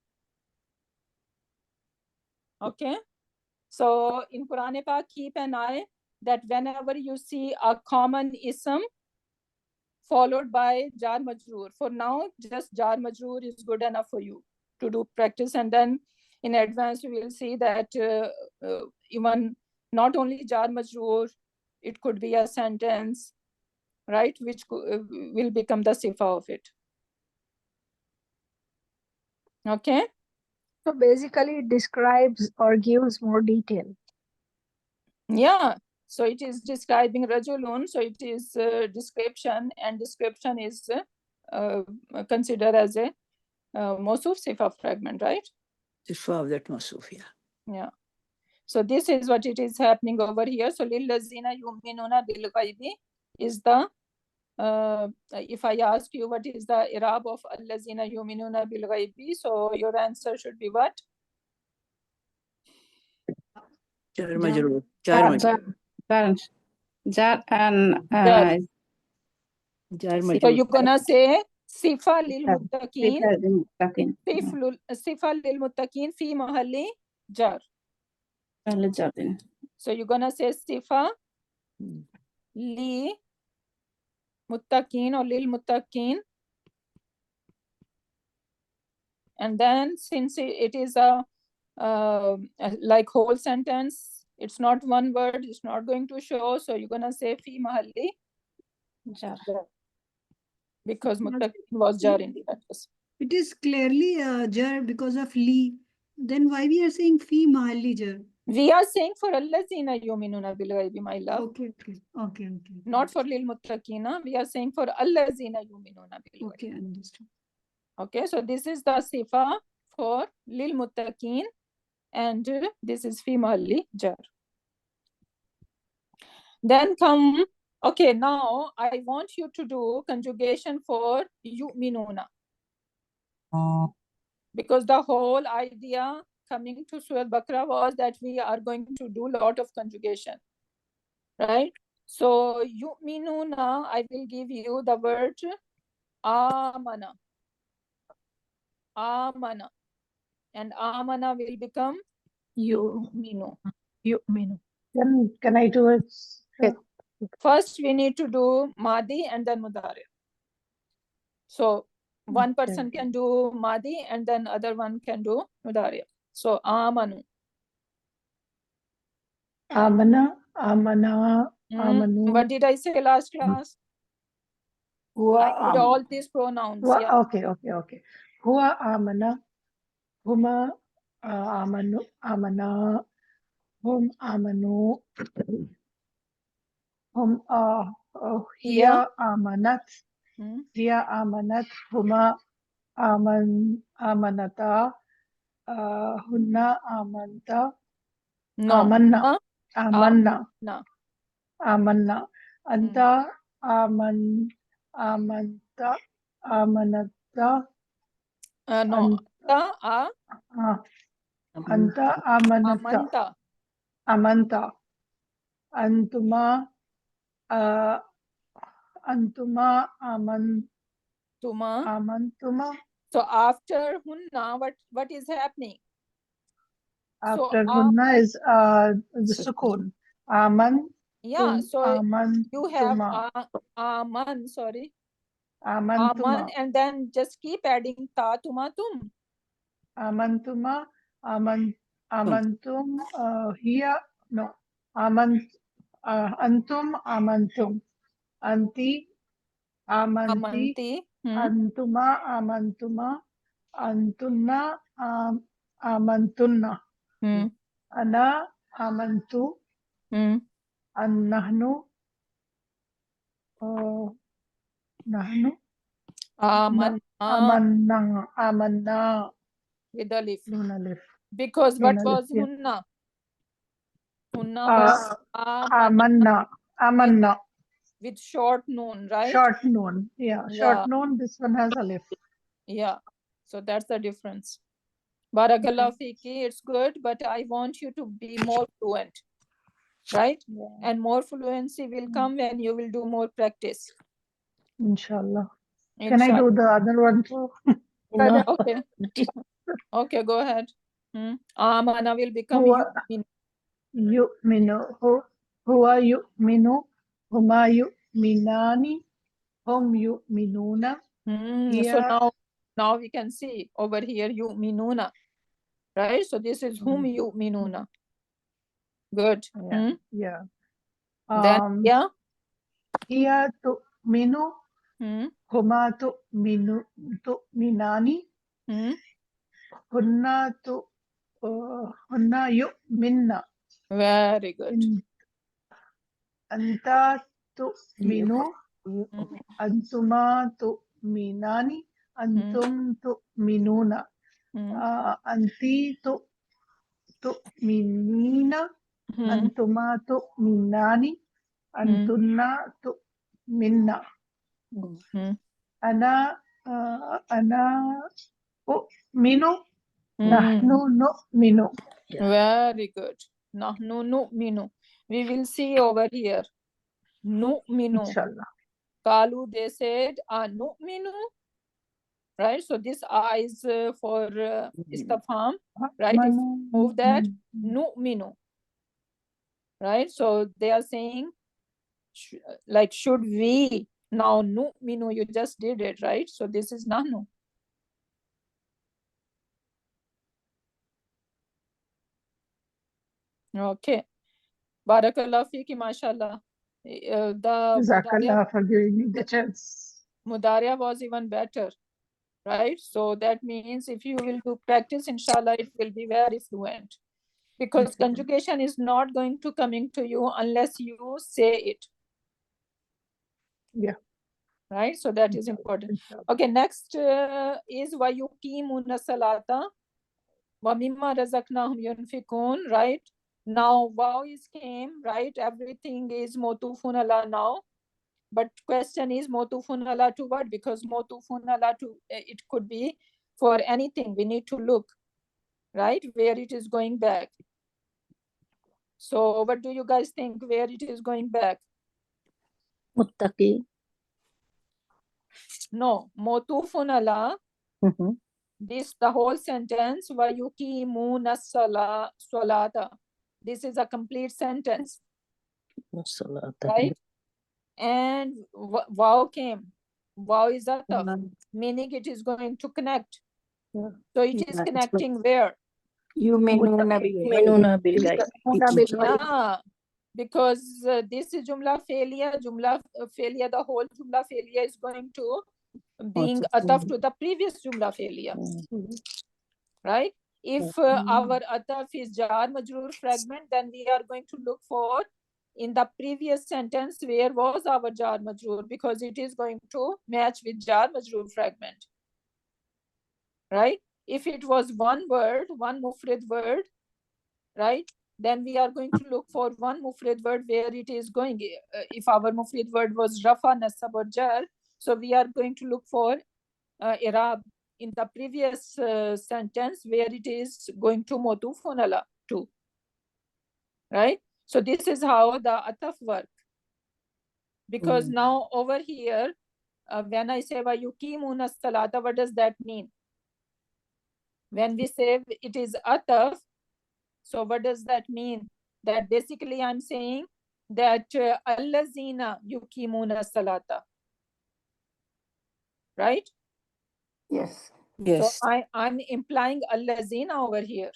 Speaker 1: Okay. So in Quran Pak, keep an eye that whenever you see a common ism followed by jar majroor, for now just jar majroor is good enough for you to do practice, and then in advance you will see that even not only jar majroor, it could be a sentence, right, which will become the sifa of it. Okay.
Speaker 6: So basically it describes or gives more detail.
Speaker 1: Yeah. So it is describing Rajulun. So it is description, and description is considered as a Mosuf Sifa fragment, right?
Speaker 7: Sifa of that Mosuf, yeah.
Speaker 1: Yeah. So this is what it is happening over here. So lillazina yu'minuna bil ghaibi is the if I ask you what is the i'rab of allazina yu'minuna bil ghaibi, so your answer should be what?
Speaker 7: Jar majroor. Jar majroor.
Speaker 8: Jar and
Speaker 1: Jar.
Speaker 7: Jar
Speaker 1: So
Speaker 7: majroor.
Speaker 1: you're gonna say sifa lil muttaqin.
Speaker 8: Muttaqin.
Speaker 1: Sifa lil muttaqin fi mahalli jar. So you're gonna say sifa li muttaqin or lil muttaqin, and then since it is a like whole sentence, it's not one word, it's not going to show, so you're gonna say fi mahalli
Speaker 8: Jar.
Speaker 1: because muttaqin was jar in the address.
Speaker 2: It is clearly jar because of li. Then why we are saying fi mahalli jar?
Speaker 1: We are saying for allazina yu'minuna bil ghaibi, my love.
Speaker 2: Okay.
Speaker 1: Not for lil muttaqina. We are saying for allazina yu'minuna bil ghaibi.
Speaker 2: Okay, understood.
Speaker 1: Okay, so this is the sifa for lil muttaqin, and this is fi mahalli jar. Then come, okay, now I want you to do conjugation for yu'minuna. Because the whole idea coming to Surah Baqarah was that we are going to do a lot of conjugation, right? So yu'minuna, I will give you the word amana. Amana. And amana will become yu'minu.
Speaker 6: Yu'minu.
Speaker 9: Can I do it?
Speaker 1: First, we need to do Madi and then Mudari. So one person can do Madi and then other one can do Mudari. So Amanu.
Speaker 9: Amana, amanu.
Speaker 1: What did I say last class? I need all these pronouns. Yeah.
Speaker 9: Okay. Hua amana, huma amanu, amana, hum amanu, hum hiya amanat, hiya amanat, huma amanata, hunna amanta,
Speaker 1: No.
Speaker 9: amanna,
Speaker 1: No.
Speaker 9: amanna, anta amanta, amanata.
Speaker 1: No.
Speaker 9: Anta amanata. Amanta. Antuma amantuma.
Speaker 1: So after hunna, what is happening?
Speaker 9: After hunna is the sukun. Aman.
Speaker 1: Yeah, so you have
Speaker 9: Aman.
Speaker 1: Aman, and then just keep adding ta, tuma, tum.
Speaker 9: Amantuma, amantum, hiya, no, antum, amantum, anti, amanti, antuma, amantuma, Antunna amantunna.
Speaker 1: Hmm.
Speaker 9: Ana amantu.
Speaker 1: Hmm.
Speaker 9: Nahnu. Nahnu.
Speaker 1: Amanna
Speaker 9: Amanna.
Speaker 1: with alif.
Speaker 9: Nun alif.
Speaker 1: Because
Speaker 9: Nun
Speaker 1: what
Speaker 9: alif,
Speaker 1: was
Speaker 9: yeah.
Speaker 1: hunna? Hunna was
Speaker 9: Amanna. Amanna.
Speaker 1: with short noon, right?
Speaker 9: Short noon. Yeah. Short noon. This one has alif.
Speaker 1: Yeah. So that's the difference. Barakallah fiki, it's good, but I want you to be more fluent, right?
Speaker 9: Yeah.
Speaker 1: And more fluency will come when you will do more practice.
Speaker 9: Inshallah. Can I
Speaker 1: Inshallah.
Speaker 9: do the other one too?
Speaker 4: No.
Speaker 1: Okay. Okay, go ahead. Amana will become
Speaker 9: Huwa
Speaker 1: yu'min.
Speaker 9: yu'minu. Huwa yu'minu. Huma yu'minani. Hum yu'minuna.
Speaker 1: So now we can see over here yu'minuna, right? So this is hum yu'minuna. Good.
Speaker 9: Yeah. Yeah.
Speaker 1: Then yeah.
Speaker 9: Hiya tu'minu.
Speaker 1: Hmm.
Speaker 9: Huma tu'minani. Hunna yu'minna.
Speaker 1: Very good.
Speaker 9: Anta tu'minu. Antuma tu'minani. Antum tu'minuna. Anti tu'minina. Antuma tu'minani. Antunna tu'minna. Ana u'minu. Nahnu nu'minu.
Speaker 1: Very good. Nahnu nu'minu. We will see over here. Nu'minu.
Speaker 9: Inshallah.
Speaker 1: Kalu, they said, nu'minu. Right? So this A is for istifham. Right? If you move that, nu'minu. Right? So they are saying, like, should we? Now, nu'minu, you just did it, right? So this is nahnu. Okay. Barakallah fiki, mashallah. The
Speaker 9: Jazakallah for giving me the chance.
Speaker 1: Mudaria was even better, right? So that means if you will do practice, inshallah, it will be very fluent. Because conjugation is not going to coming to you unless you say it.
Speaker 9: Yeah.
Speaker 1: Right? So that is important. Okay, next is وَيُقِيمُونَ الصَّلَاةَ وَمِمَّا رَزَقْنَاهُمْ يُنْفِقُونَ, right? Now, wow is came, right? Everything is motufun ala now. But question is motufun ala to what? Because motufun ala to, it could be for anything. We need to look, right? Where it is going back. So what do you guys think where it is going back?
Speaker 4: Muttaqi.
Speaker 1: No, motufun ala. This, the whole sentence, وَيُقِيمُونَ الصَّلَاةَ. This is a complete sentence. Right? And wow came. Wow is ataf, meaning it is going to connect. So it is connecting where?
Speaker 4: Yu'minuna bil-ghaib.
Speaker 1: Yeah, because this is jumla failure. Jumla failure, the whole jumla failure is going to being ataf to the previous jumla failure. Right? If our ataf is jar majroor fragment, then we are going to look for in the previous sentence where was our jar majroor, because it is going to match with jar majroor fragment. Right? If it was one word, one mufrid word, right, then we are going to look for one mufrid word where it is going. If our mufrid word was rafa, nasab or jar, so we are going to look for i'rab in the previous sentence where it is going to motufun ala to. Right? So this is how the ataf work. Because now over here, when I say وَيُقِيمُونَ الصَّلَاةَ, what does that mean? When we say it is ataf, so what does that mean? That basically I'm saying that allazina yuqimuna salata. Right?
Speaker 8: Yes.
Speaker 7: Yes.
Speaker 1: So I'm implying allazina over here.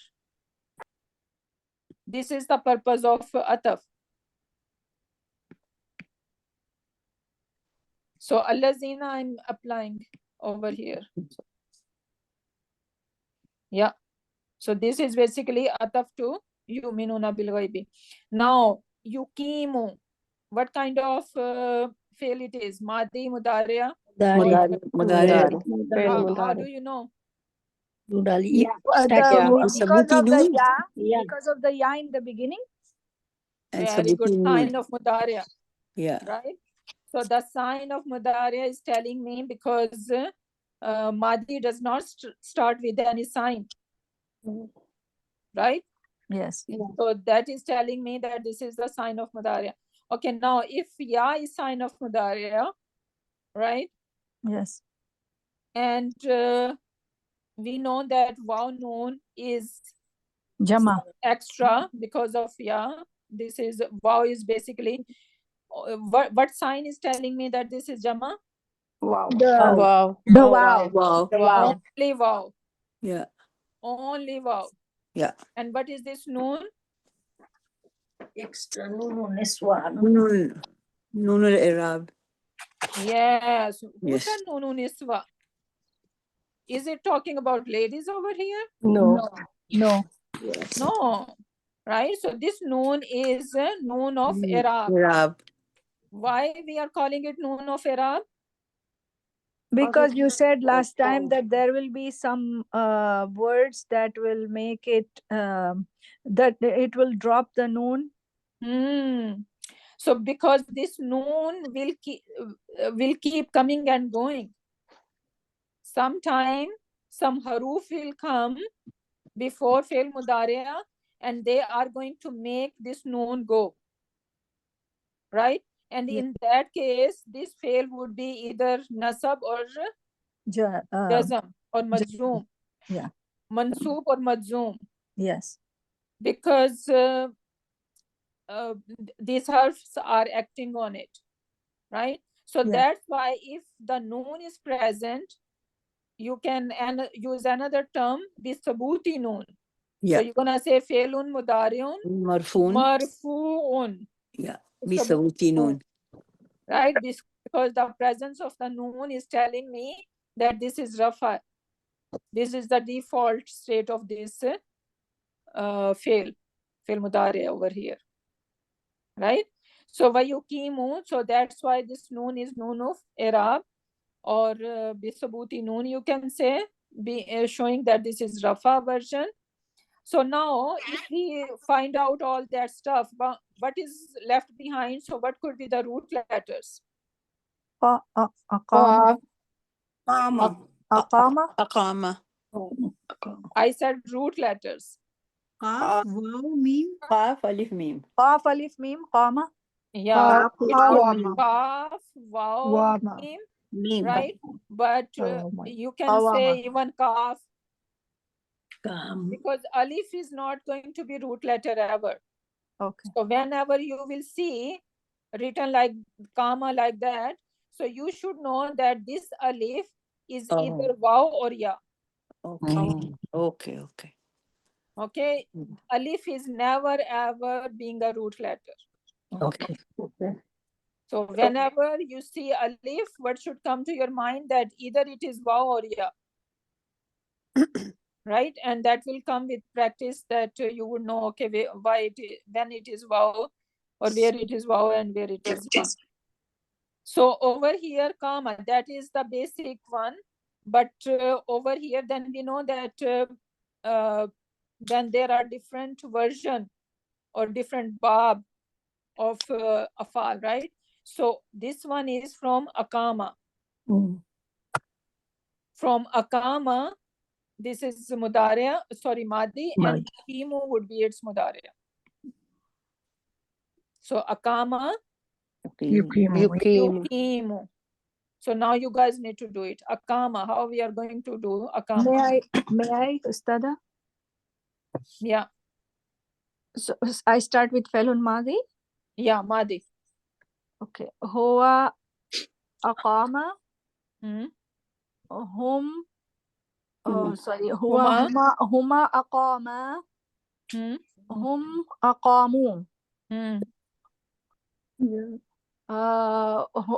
Speaker 1: This is the purpose of ataf. So allazina I'm applying over here. Yeah. So this is basically ataf to yu'minuna bil ghaibi. Now, yuqimu, what kind of fail it is? Madi, mudariya?
Speaker 7: Mudari.
Speaker 1: How do you know?
Speaker 4: Mudari.
Speaker 6: Because
Speaker 7: Sabuti
Speaker 6: of the
Speaker 7: noon.
Speaker 6: ya, because of the ya in the beginning.
Speaker 7: And
Speaker 1: Very good.
Speaker 7: Sabuti
Speaker 1: Sign
Speaker 7: noon.
Speaker 1: of mudariya,
Speaker 7: Yeah.
Speaker 1: right? So the sign of mudariya is telling me because Madi does not start with any sign, right?
Speaker 6: Yes.
Speaker 1: So that is telling me that this is the sign of mudariya. Okay, now if ya is sign of mudariya, right?
Speaker 6: Yes.
Speaker 1: And we know that waw noon is
Speaker 6: Jama.
Speaker 1: extra because of ya. This is waw is basically what sign is telling me that this is jama?
Speaker 8: Wow.
Speaker 3: Wow.
Speaker 6: The wow.
Speaker 7: Wow.
Speaker 3: Wow.
Speaker 1: Only waw.
Speaker 7: Yeah.
Speaker 1: Only waw.
Speaker 7: Yeah.
Speaker 1: And what is this noon?
Speaker 4: Extra noon niswan.
Speaker 7: Noon. Noon al-Arab.
Speaker 1: Yes. Who
Speaker 7: Yes.
Speaker 1: said noon niswa? Is it talking about ladies over here?
Speaker 3: No.
Speaker 6: No.
Speaker 3: Yes.
Speaker 1: No. Right? So this noon is noon of Arab.
Speaker 7: Arab.
Speaker 1: Why we are calling it noon of Arab?
Speaker 6: Because you said last time that there will be some words that will make it that it will drop the noon.
Speaker 1: So because this noon will keep coming and going. Sometime some haruf will come before fail mudariya and they are going to make this noon go. Right? And in that case, this fail would be either nasab or jazam or majzoom.
Speaker 6: Yeah.
Speaker 1: Mansoob or majzoom.
Speaker 6: Yes.
Speaker 1: Because these harfs are acting on it. Right? So that's why if the noon is present, you can use another term, bisabuti noon.
Speaker 7: Yeah.
Speaker 1: So you're going to say failun mudariun
Speaker 7: Marfoon.
Speaker 1: marfuun.
Speaker 7: Yeah. Bisabuti noon.
Speaker 1: Right? Because the presence of the noon is telling me that this is rafa. This is the default state of this fail mudari over here. Right? So vayukimu, so that's why this noon is noon of Arab or bisabuti noon, you can say, showing that this is rafa version. So now if we find out all that stuff, what is left behind? So what could be the root letters?
Speaker 6: Aqama.
Speaker 7: Aqama.
Speaker 1: I said root letters.
Speaker 2: Qaf, waw, mim.
Speaker 7: Qaf, alif, mim.
Speaker 6: Qaf, alif, mim, qama.
Speaker 1: Yeah.
Speaker 2: Qaf,
Speaker 1: Qaf, waw, mim. Right? But you can say even qaf. Because alif is not going to be root letter ever.
Speaker 6: Okay.
Speaker 1: So whenever you will see written like comma like that, so you should know that this alif is either waw or ya.
Speaker 7: Okay. Okay. Okay.
Speaker 1: Okay. Alif is never ever being a root letter.
Speaker 4: Okay.
Speaker 1: So whenever you see alif, what should come to your mind that either it is waw or ya. Right? And that will come with practice that you would know, okay, why it is, when it is waw or where it is waw and where it is ya. So over here, comma, that is the basic one. But over here, then we know that then there are different version or different bab of afal, right? So this one is from akama. From akama, this is mudariya, sorry, madi, and yuqimu would be its mudariya. So akama, yuqimu. So now you guys need to do it. Akama, how we are going to do akama?
Speaker 6: May I, Ustada?
Speaker 1: Yeah.
Speaker 6: So I start with Felun Madi?
Speaker 1: Yeah, Madi.
Speaker 6: Okay. Huwa aqama. Hum. Oh, sorry. Huma aqama. Hum aqamu.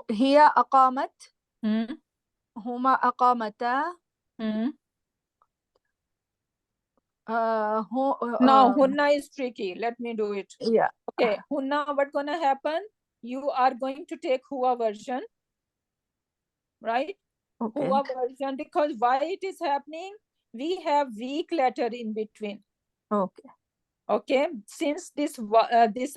Speaker 6: Hiya aqamat. Huma aqamata.
Speaker 1: Now, hunna is tricky. Let me do it.
Speaker 6: yeah.
Speaker 1: Okay, hunna, what's gonna happen? You are going to take huwa version, right?
Speaker 6: Okay.
Speaker 1: Huwa version, because why it is happening? We have weak letter in between.
Speaker 6: Okay.
Speaker 1: Okay, since this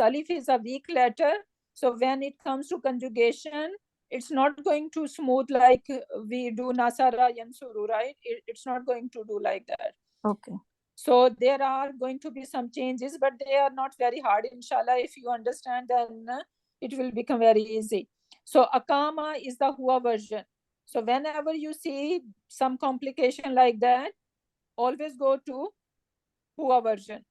Speaker 1: alif is a weak letter, so when it comes to conjugation, it's not going to smooth like we do nasara yansuru, right? It's not going to do like that.
Speaker 6: Okay.
Speaker 1: So there are going to be some changes, but they are not very hard. Inshallah, if you understand, then it will become very easy. So akama is the huwa version. So whenever you see some complication like that, always go to huwa version.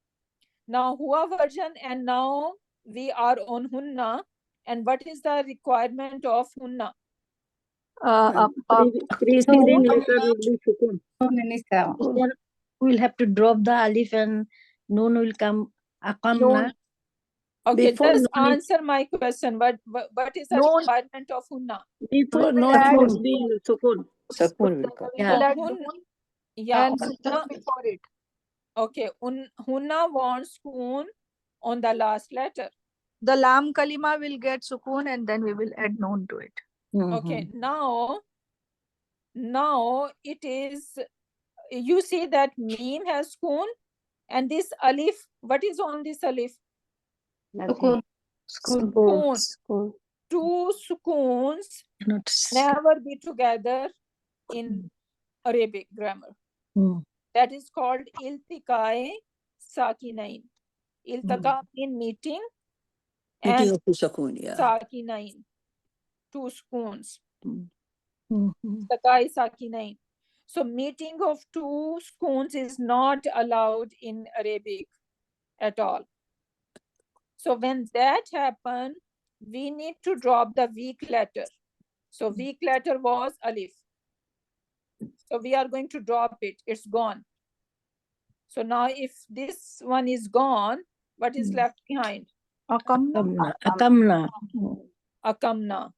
Speaker 1: Now huwa version, and now we are on hunna. And what is the requirement of hunna?
Speaker 4: Preceding letter will be sukun. Then we'll have to drop the alif and noon will come akamna.
Speaker 1: Noon. Okay,
Speaker 4: Before
Speaker 1: just
Speaker 4: noon is-
Speaker 1: answer my question. What is the
Speaker 6: Noon.
Speaker 1: requirement of hunna?
Speaker 4: Before
Speaker 6: will
Speaker 4: noon
Speaker 6: add-
Speaker 4: should be sukun.
Speaker 7: Sakun will come.
Speaker 6: We
Speaker 4: Yeah.
Speaker 6: will add
Speaker 1: Hun-
Speaker 6: noon
Speaker 1: Yeah,
Speaker 6: and
Speaker 1: hunna,
Speaker 6: sukun before it.
Speaker 1: okay, hunna wants sukun on the last letter.
Speaker 6: The lam kalima will get sukun and then we will add noon to it.
Speaker 1: Okay, now it is, you see that meme has sukun, and this alif, what is on this alif?
Speaker 3: Sukun.
Speaker 1: Sukun.
Speaker 3: Sukun.
Speaker 1: Two sukuns
Speaker 4: Not
Speaker 1: never be together in Arabic grammar. That is called iltiqai sakinain. Iltaqa in meeting,
Speaker 7: Meeting
Speaker 1: and
Speaker 7: of the Sakun, yeah.
Speaker 1: sakinain, two sukuns.
Speaker 4: Mhm.
Speaker 1: Iltiqai sakinain. So meeting of two sukuns is not allowed in Arabic at all. So when that happens, we need to drop the weak letter. So weak letter was alif. So we are going to drop it. It's gone. So now if this one is gone, what is left behind?
Speaker 6: Akamna.
Speaker 4: Akamna.
Speaker 1: Akamna.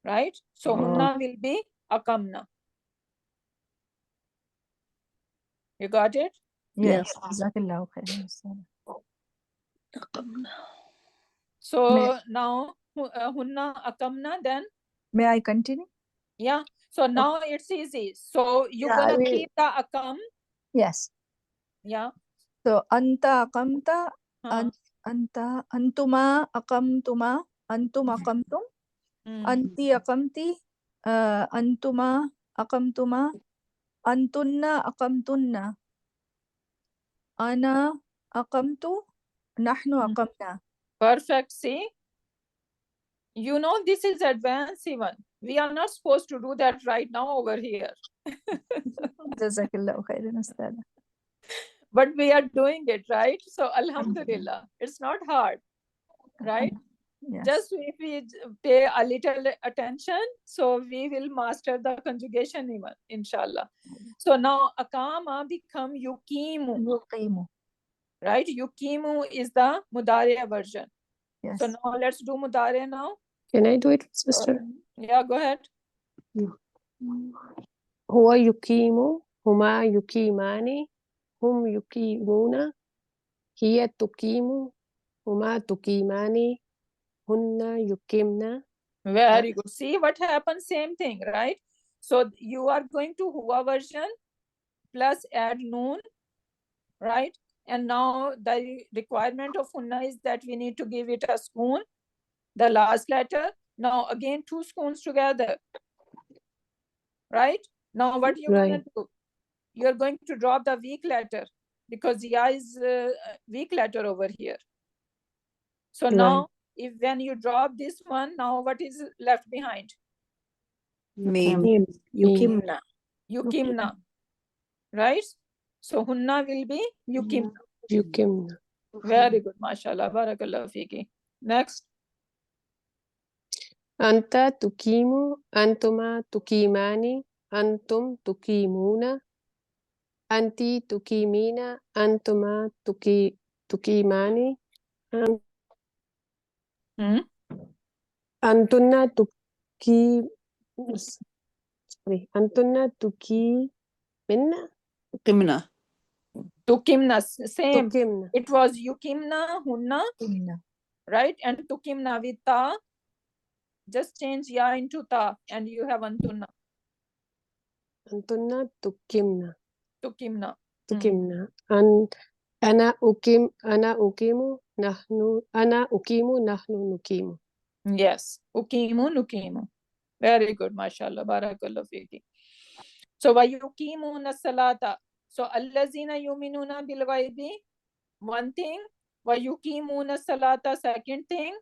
Speaker 1: Right? So hunna will be akamna. You got it?
Speaker 6: Yes. Jazakallahu khairan.
Speaker 1: So now hunna akamna, then
Speaker 6: May I continue?
Speaker 1: yeah. So now it's easy. So you're
Speaker 6: Yeah,
Speaker 1: gonna keep the akam.
Speaker 6: Yes.
Speaker 1: Yeah.
Speaker 6: So anta akamta,
Speaker 1: Huh.
Speaker 6: anta antuma akamtuma, antum akamtum, anti akamti, antuma akamtuma, antunna akamtunna, ana akamtu, nahnu akamna.
Speaker 1: Perfect. See, you know, this is advanced even. We are not supposed to do that right now over here.
Speaker 6: Jazakallahu khairan, Ustad.
Speaker 1: But we are doing it, right? So alhamdulillah, it's not hard, right?
Speaker 6: Yes.
Speaker 1: Just if we pay a little attention, so we will master the conjugation even, inshallah. So now akama become yukimu,
Speaker 6: Yuqimu.
Speaker 1: right? Yukimu is the mudare version.
Speaker 6: Yes.
Speaker 1: So now let's do mudare now.
Speaker 3: Can I do it, sister?
Speaker 1: Yeah, go ahead.
Speaker 3: Huwa yukimu, huma yukimani, hum yukimuna, hiya tukimu, huma tukimani, hunna yukimna.
Speaker 1: Very good. See what happens? Same thing, right? So you are going to huwa version plus add noon, right? And now the requirement of hunna is that we need to give it a spoon, the last letter. Now again, two spoons together, right? Now what you're
Speaker 3: Right.
Speaker 1: going to do? You're going to drop the weak letter because ya is weak letter over here. So
Speaker 3: Right.
Speaker 1: now if when you drop this one, now what is left behind?
Speaker 7: Meme.
Speaker 4: Yukimna.
Speaker 1: Yukimna, right? So hunna will be yukimna.
Speaker 3: Yukimna.
Speaker 1: Very good, mashallah, barakallah fiki. Next.
Speaker 3: Anta tukimu, antuma tukimani, antum tukimuna, anti tukimina, antuma tukimani, antunna antunna tukiminna,
Speaker 7: Qimna.
Speaker 1: Tukimna, same.
Speaker 3: Tukimna.
Speaker 1: It was yukimna, hunna, right? And tukimna with ta. Just change ya into ta, and you have antunna.
Speaker 3: Antunna tukimna.
Speaker 1: Tukimna.
Speaker 3: Tukimna. And ana ukimu, nahnu nukimu.
Speaker 1: Yes. Ukimu, nukimu. Very good, mashallah. Barakallah fiki. So, wa yukimuna salata. So, allazina yuminuna bil ghaibi, one thing. Wa yukimuna salata, second thing.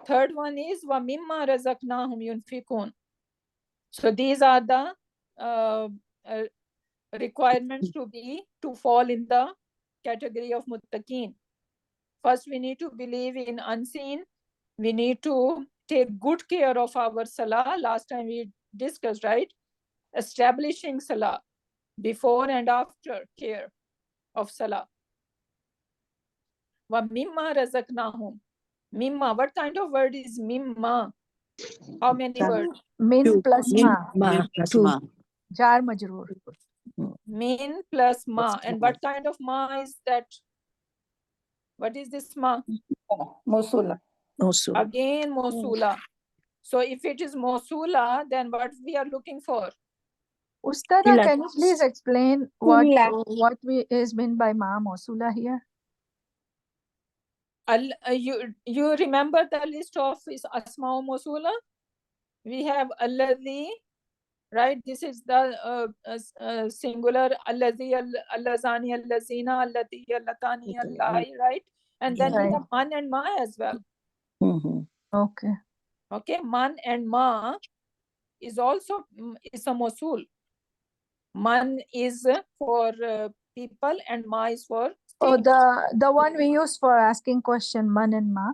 Speaker 1: Third one is wa mimma razaqnahum yunfikun. So, these are the requirements to fall in the category of muttaqeen. First, we need to believe in unseen. We need to take good care of our salah. Last time we discussed, right? Establishing salah, before and after care of salah. Wa mimma razaqnahum. Mimma, what kind of word is mimma? How many words?
Speaker 6: Min plus ma.
Speaker 7: Min plus ma.
Speaker 6: Jar majroor.
Speaker 1: Min plus ma. And what kind of ma is that? What is this ma?
Speaker 8: Mosula.
Speaker 7: Also.
Speaker 1: Again, Mosula. So if it is Mosula, then what we are looking for?
Speaker 6: Ustada,
Speaker 7: Ila.
Speaker 6: can you please explain what is meant by ma Mosula here?
Speaker 1: You remember the list of Asma Mosula? We have Alladhi, right? This is the singular Alladhi, Allazani, Allazina, Allati, Allatani, Allahi, right? And then we have man and ma as well.
Speaker 6: Okay.
Speaker 1: Okay, man and ma is also is a Mosul. Man is for people and ma is for
Speaker 6: Oh,
Speaker 1: things.
Speaker 6: the one we use for asking question, man and ma.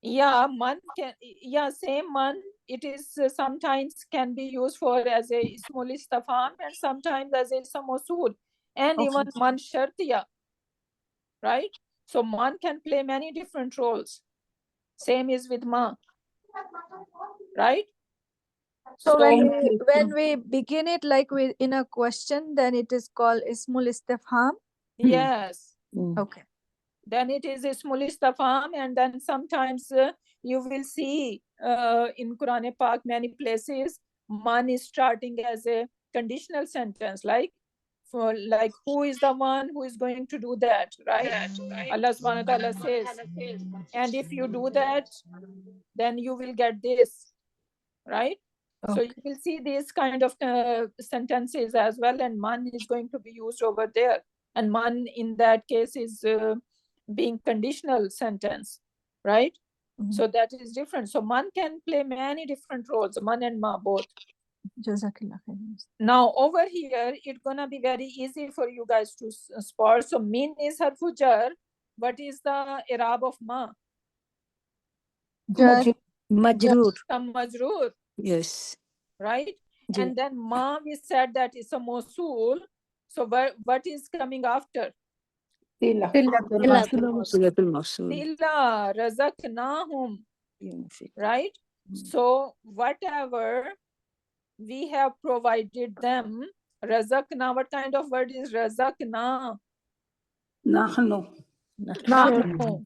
Speaker 1: Yeah, man can, yeah, same man. It is sometimes can be used for as a ismul istifham and sometimes as a ism mawsul, and even man shartiya, right? So man can play many different roles. Same is with ma, right?
Speaker 6: So when we begin it like in a question, then it is called ismul istifham.
Speaker 1: Yes.
Speaker 6: Okay.
Speaker 1: Then it is ismul istifham, and then sometimes you will see in Quran Pak many places man is starting as a conditional sentence, like who is the one who is going to do that, right? Allah subhanahu wa ta'ala says, and if you do that, then you will get this, right? So you will see these kind of sentences as well, and man is going to be used over there, and man in that case is being conditional sentence, right? So that is different. So man can play many different roles, man and ma both.
Speaker 6: Jazakallah khair.
Speaker 1: Now over here, it's gonna be very easy for you guys to spot. So min is harfu jar. What is the i'rab of ma?
Speaker 6: Jar.
Speaker 7: Majroor.
Speaker 1: Majroor.
Speaker 7: Yes.
Speaker 1: Right?
Speaker 7: Ji.
Speaker 1: And then ma, we said that is a mosul. So what is coming after?
Speaker 8: Tila.
Speaker 7: Silatul Mawsul.
Speaker 1: Tilla razaqnahum. Right? So whatever we have provided them, razaqna, what kind of word is razaqna?
Speaker 8: Nahnu.
Speaker 1: Nahnu.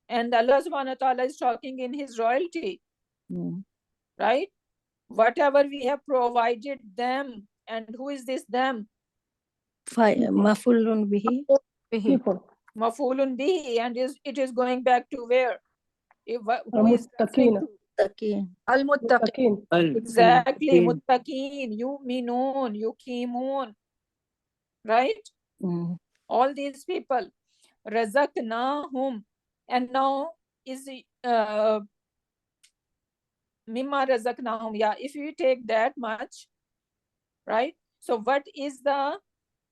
Speaker 1: And Allah subhanahu wa ta'ala is talking in his royalty. Right? Whatever we have provided them, and who is this them?
Speaker 4: Mafulun bihi.
Speaker 1: Mafulun bihi, and it is going back to where? Who is
Speaker 4: Muttaqin.
Speaker 6: Al-Muttaqin.
Speaker 1: exactly, muttaqin, yu'minun, yuqimun, right? All these people, razaqnahum, and now is mimma razaqnahum. Yeah, if you take that much, right? So what is the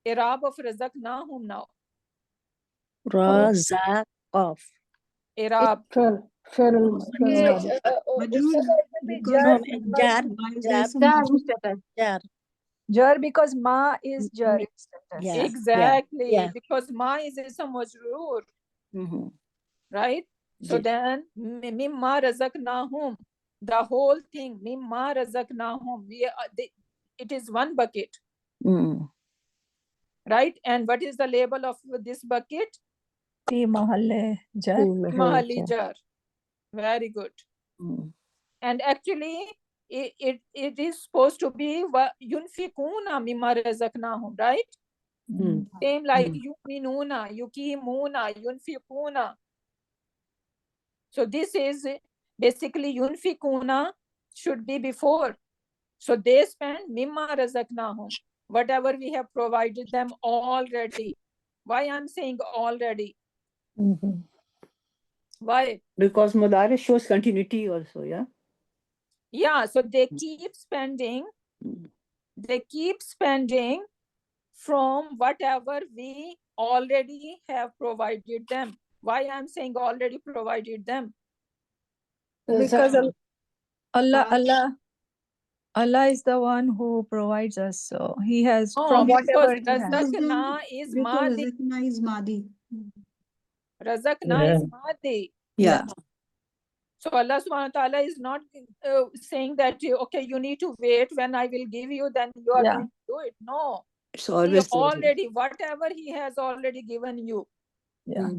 Speaker 1: i'rab of razaqnahum now?
Speaker 4: Razaqaf.
Speaker 1: I'rab.
Speaker 6: Jar because ma is jar.
Speaker 1: Exactly, because ma is a majroor, right? So then mimma razaqnahum, the whole thing, mimma razaqnahum, it is one bucket. right? And what is the label of this bucket?
Speaker 6: Fi mahalle jar.
Speaker 1: Mahalli jar. Very good.
Speaker 7: Mm.
Speaker 1: And actually, it is supposed to be yunfikuna mimma razaqnahum, right?
Speaker 7: Mm.
Speaker 1: Same like yuminuna, yukimuna, yunfikuna. So this is basically yunfikuna should be before. So they spend mimma razaqnahum, whatever we have provided them already. Why I'm saying already?
Speaker 7: Mhm.
Speaker 1: Why?
Speaker 7: Because Mudare shows continuity also, yeah?
Speaker 1: Yeah, so they keep spending. They keep spending from whatever we already have provided them. Why I'm saying already provided them?
Speaker 6: Because Allah is the one who provides us. So He has from whatever He has.
Speaker 1: Razaqna is
Speaker 2: Because
Speaker 1: Madi.
Speaker 2: Razaqna is Madi.
Speaker 1: Razaqna is Madi.
Speaker 7: Yeah.
Speaker 1: So Allah subhanahu wa ta'ala is not saying that, okay, you need to wait when I will give you, then you are going to do it. No.
Speaker 7: It's
Speaker 1: He
Speaker 7: always
Speaker 1: already, whatever He has already given you,
Speaker 6: Yeah.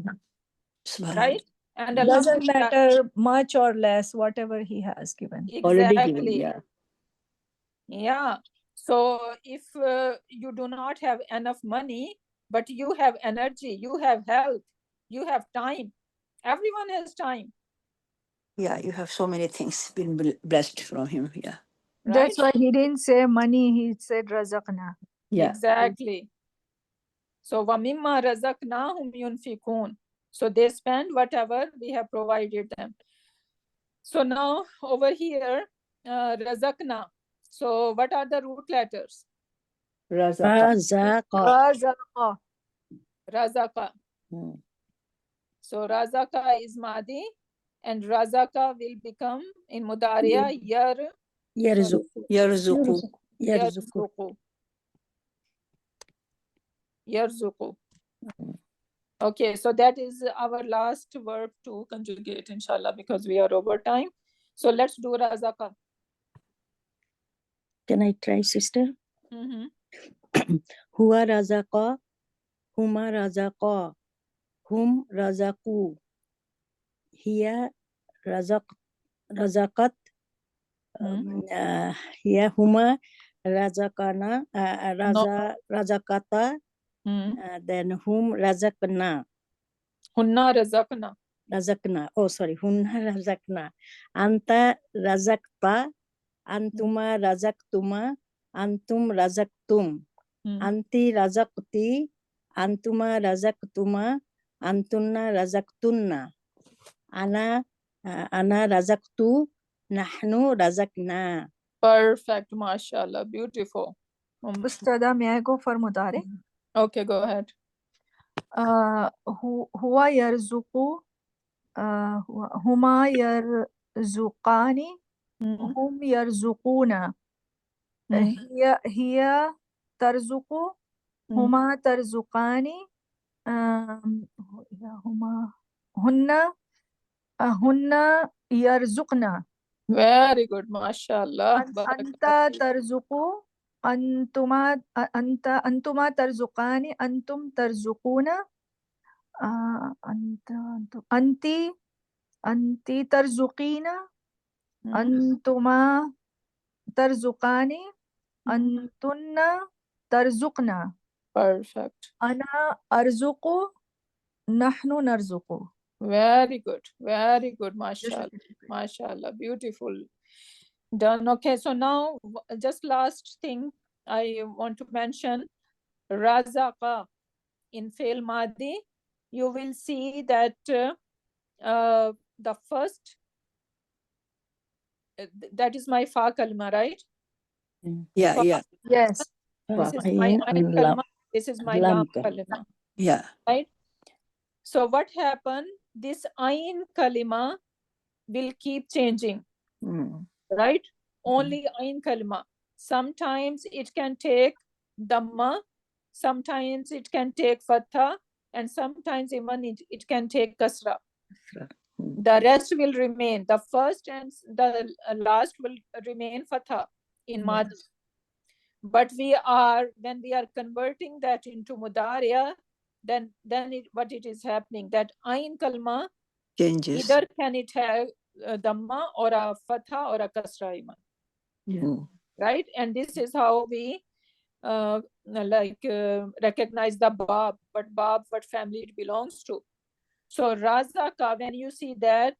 Speaker 1: right? And
Speaker 6: Doesn't
Speaker 1: Alhamdulillah,
Speaker 6: matter much or less, whatever He has given.
Speaker 7: already given,
Speaker 1: exactly.
Speaker 7: yeah.
Speaker 1: Yeah. So if you do not have enough money, but you have energy, you have health, you have time. Everyone has time,
Speaker 7: Yeah, you have so many things been blessed from him, yeah.
Speaker 1: right?
Speaker 6: That's why He didn't say money, He said razaqna.
Speaker 7: Yeah.
Speaker 1: Exactly. So وَمِمَّا رَزَقْنَاهُمْ يُنْفِقُونَ. So they spend whatever we have provided them. So now over here, razaqna. So what are the root letters?
Speaker 4: Razaqa.
Speaker 6: Razaqa.
Speaker 1: Razaqa.
Speaker 7: Mm.
Speaker 1: So Razaqa is Madi, and Razaqa will become in Mudariya
Speaker 4: Yarzuqu.
Speaker 7: Yarzuqu.
Speaker 1: Yarzuqu. Yarzuqu. Okay, so that is our last verb to conjugate, inshallah, because we are over time. So let's do Razaqa.
Speaker 4: Can I try, sister?
Speaker 1: Mhm.
Speaker 4: Huwa razaqa. Huma razaqa. Hum razaqu. Hiya razaqat. Hiya huma razaqana. Razaqata. Then hum razaqna.
Speaker 1: Hunna razaqna.
Speaker 4: Razaqna. Oh, sorry. Hunna razaqna. Anta razaqta. Antuma razaqtuma. Antum razaqtum. Anti razaqti. Antuma razaqtuma. Antunna razaqtunna. Ana razaqtu. Nahnu razaqna.
Speaker 1: Perfect, mashallah, beautiful.
Speaker 6: Ustada, may I go for Mudare?
Speaker 1: Okay, go ahead.
Speaker 6: Huwa yarzuqu. Huma yarzuqani. Hum yarzuquna. Hiya tarzuqu. Huma tarzuqani. Hunna yarzuqna.
Speaker 1: Very good, mashallah.
Speaker 6: Anta tarzuqu. Antuma tarzuqani. Antum tarzuquna. Anti tarzuqina. Antuma tarzuqani. Antunna tarzuqna.
Speaker 1: Perfect.
Speaker 6: Ana arzuqu. Nahnu narzuqu.
Speaker 1: Very good, mashallah. Mashallah, beautiful. Done. Okay, so now just last thing I want to mention, Razaqa in Fail Madi, you will see that the first, that is my Fa kalma, right?
Speaker 7: Yeah, yeah.
Speaker 6: Yes.
Speaker 1: This is my Ain kalma. This is my Lam kalima.
Speaker 7: Yeah.
Speaker 1: Right? So what happened? This Ain kalima will keep changing. Right? Only Ain kalima. Sometimes it can take Dhamma, sometimes it can take Fatha, and sometimes even it can take Kasra. The rest will remain. The first and the last will remain Fatha in Madi. But when we are converting that into Mudariya, then what it is happening, that Ain kalma,
Speaker 7: Changes.
Speaker 1: either can it have a Dhamma or a Fatha or a Kasra iman,
Speaker 7: Yeah.
Speaker 1: right? And this is how we recognize the Bab, what family it belongs to. So Razaka, when you see that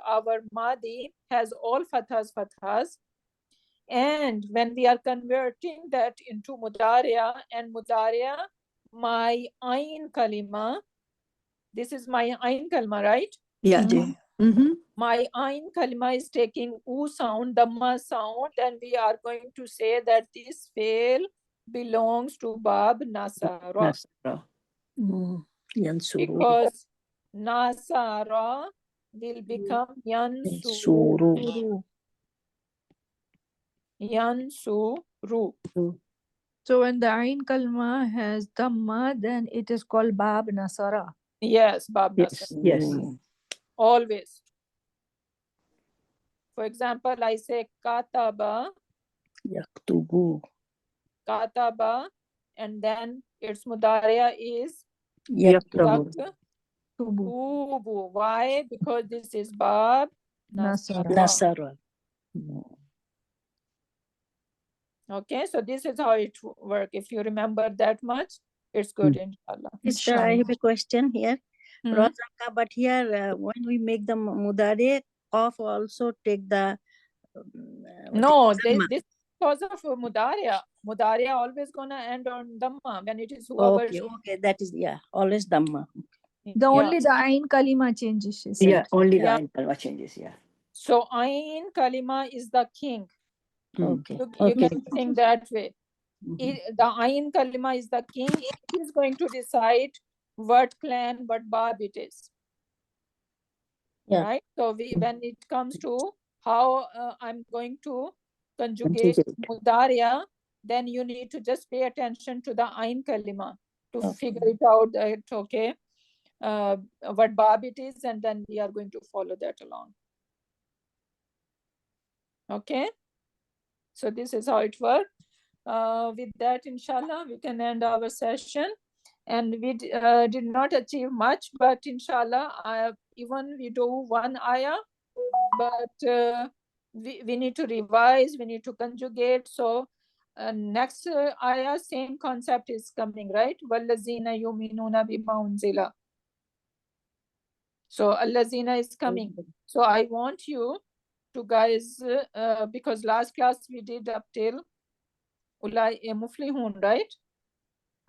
Speaker 1: our Madi has all fathas, and when we are converting that into Mudariya, and Mudariya, my Ain Kalima, this is my Ain Kalima, right?
Speaker 7: Yeah.
Speaker 8: Mhm.
Speaker 1: My Ain Kalima is taking U sound, Dhamma sound, and we are going to say that this fail belongs to Bab Nasara.
Speaker 7: Nasara. Yansuru.
Speaker 1: Because Nasara will become Yansuru. Yansuru.
Speaker 6: So when the Ain Kalma has Dhamma, then it is called Bab Nasara.
Speaker 1: Yes, Bab
Speaker 7: Yes.
Speaker 1: Nasara.
Speaker 7: Yes.
Speaker 1: Always. For example, I say Kataba,
Speaker 7: Yaktubu.
Speaker 1: Kataba, and then its Mudariya is
Speaker 7: Yaktabu.
Speaker 1: Yaktubu. Why? Because this is Bab
Speaker 6: Nasara.
Speaker 1: Nasara. Okay, so this is how it works. If you remember that much, it's good, inshallah.
Speaker 4: Sister, I have a question here.
Speaker 1: Hmm.
Speaker 4: Razaka, but here when we make the Mudare, Qaf also take the
Speaker 1: No,
Speaker 4: Dhamma.
Speaker 1: this because of Mudariya. Mudariya always gonna end on Dhamma when it is whoever.
Speaker 4: Okay, that is, always Dhamma.
Speaker 6: The only the Ain Kalima changes, she said.
Speaker 7: Yeah, only the
Speaker 1: Yeah.
Speaker 7: Ain Kalma changes, yeah.
Speaker 1: So Ain Kalima is the king.
Speaker 4: Okay.
Speaker 1: You can think that way. The Ain Kalima is the king. He is going to decide what clan, what Bab it is.
Speaker 4: Yeah.
Speaker 1: Right? So when it comes to how I'm going to conjugate Mudariya, then you need to just pay attention to the Ain Kalima to figure it out that, okay, what Bab it is, and then we are going to follow that along. Okay? So this is how it works. With that, inshallah, we can end our session. And we did not achieve much, but inshallah, even we do one ayah, but we need to revise, we need to conjugate. So next ayah, same concept is coming, right? وَالَّذِينَ يُؤْمِنُونَ بِمَا أُنزِلَ. So Allazina is coming. So I want you to guys, because last class we did up till Ulai Muflihun, right?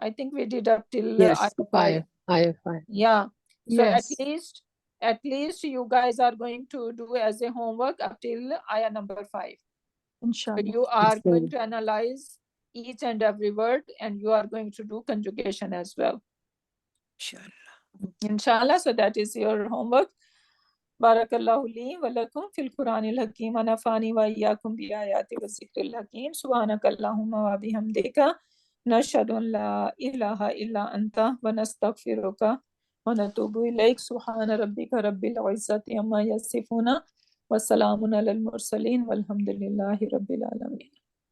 Speaker 1: I think we did up till
Speaker 3: Yes,
Speaker 1: ayah 5.
Speaker 3: 5.
Speaker 1: Yeah. So
Speaker 6: Yes.
Speaker 1: at least you guys are going to do as a homework up till ayah number 5. So
Speaker 6: Inshallah.
Speaker 1: you are going to analyze each and every word, and you are going to do conjugation as well. Inshallah. So that is your homework. Barakallahu li wa lakum fil Quranil Hakim wa nafani wa iyyakum bi ayati wa zikril hakim. Subhanakallahumma wa bihamdika nashhadu an la ilaha illa anta wa nastaghfiruka wa natubu ilayk. Subhana rabbika rabbil izzati amma yasifuna wa salamun alal mursalin walhamdulillahi rabbil alamin.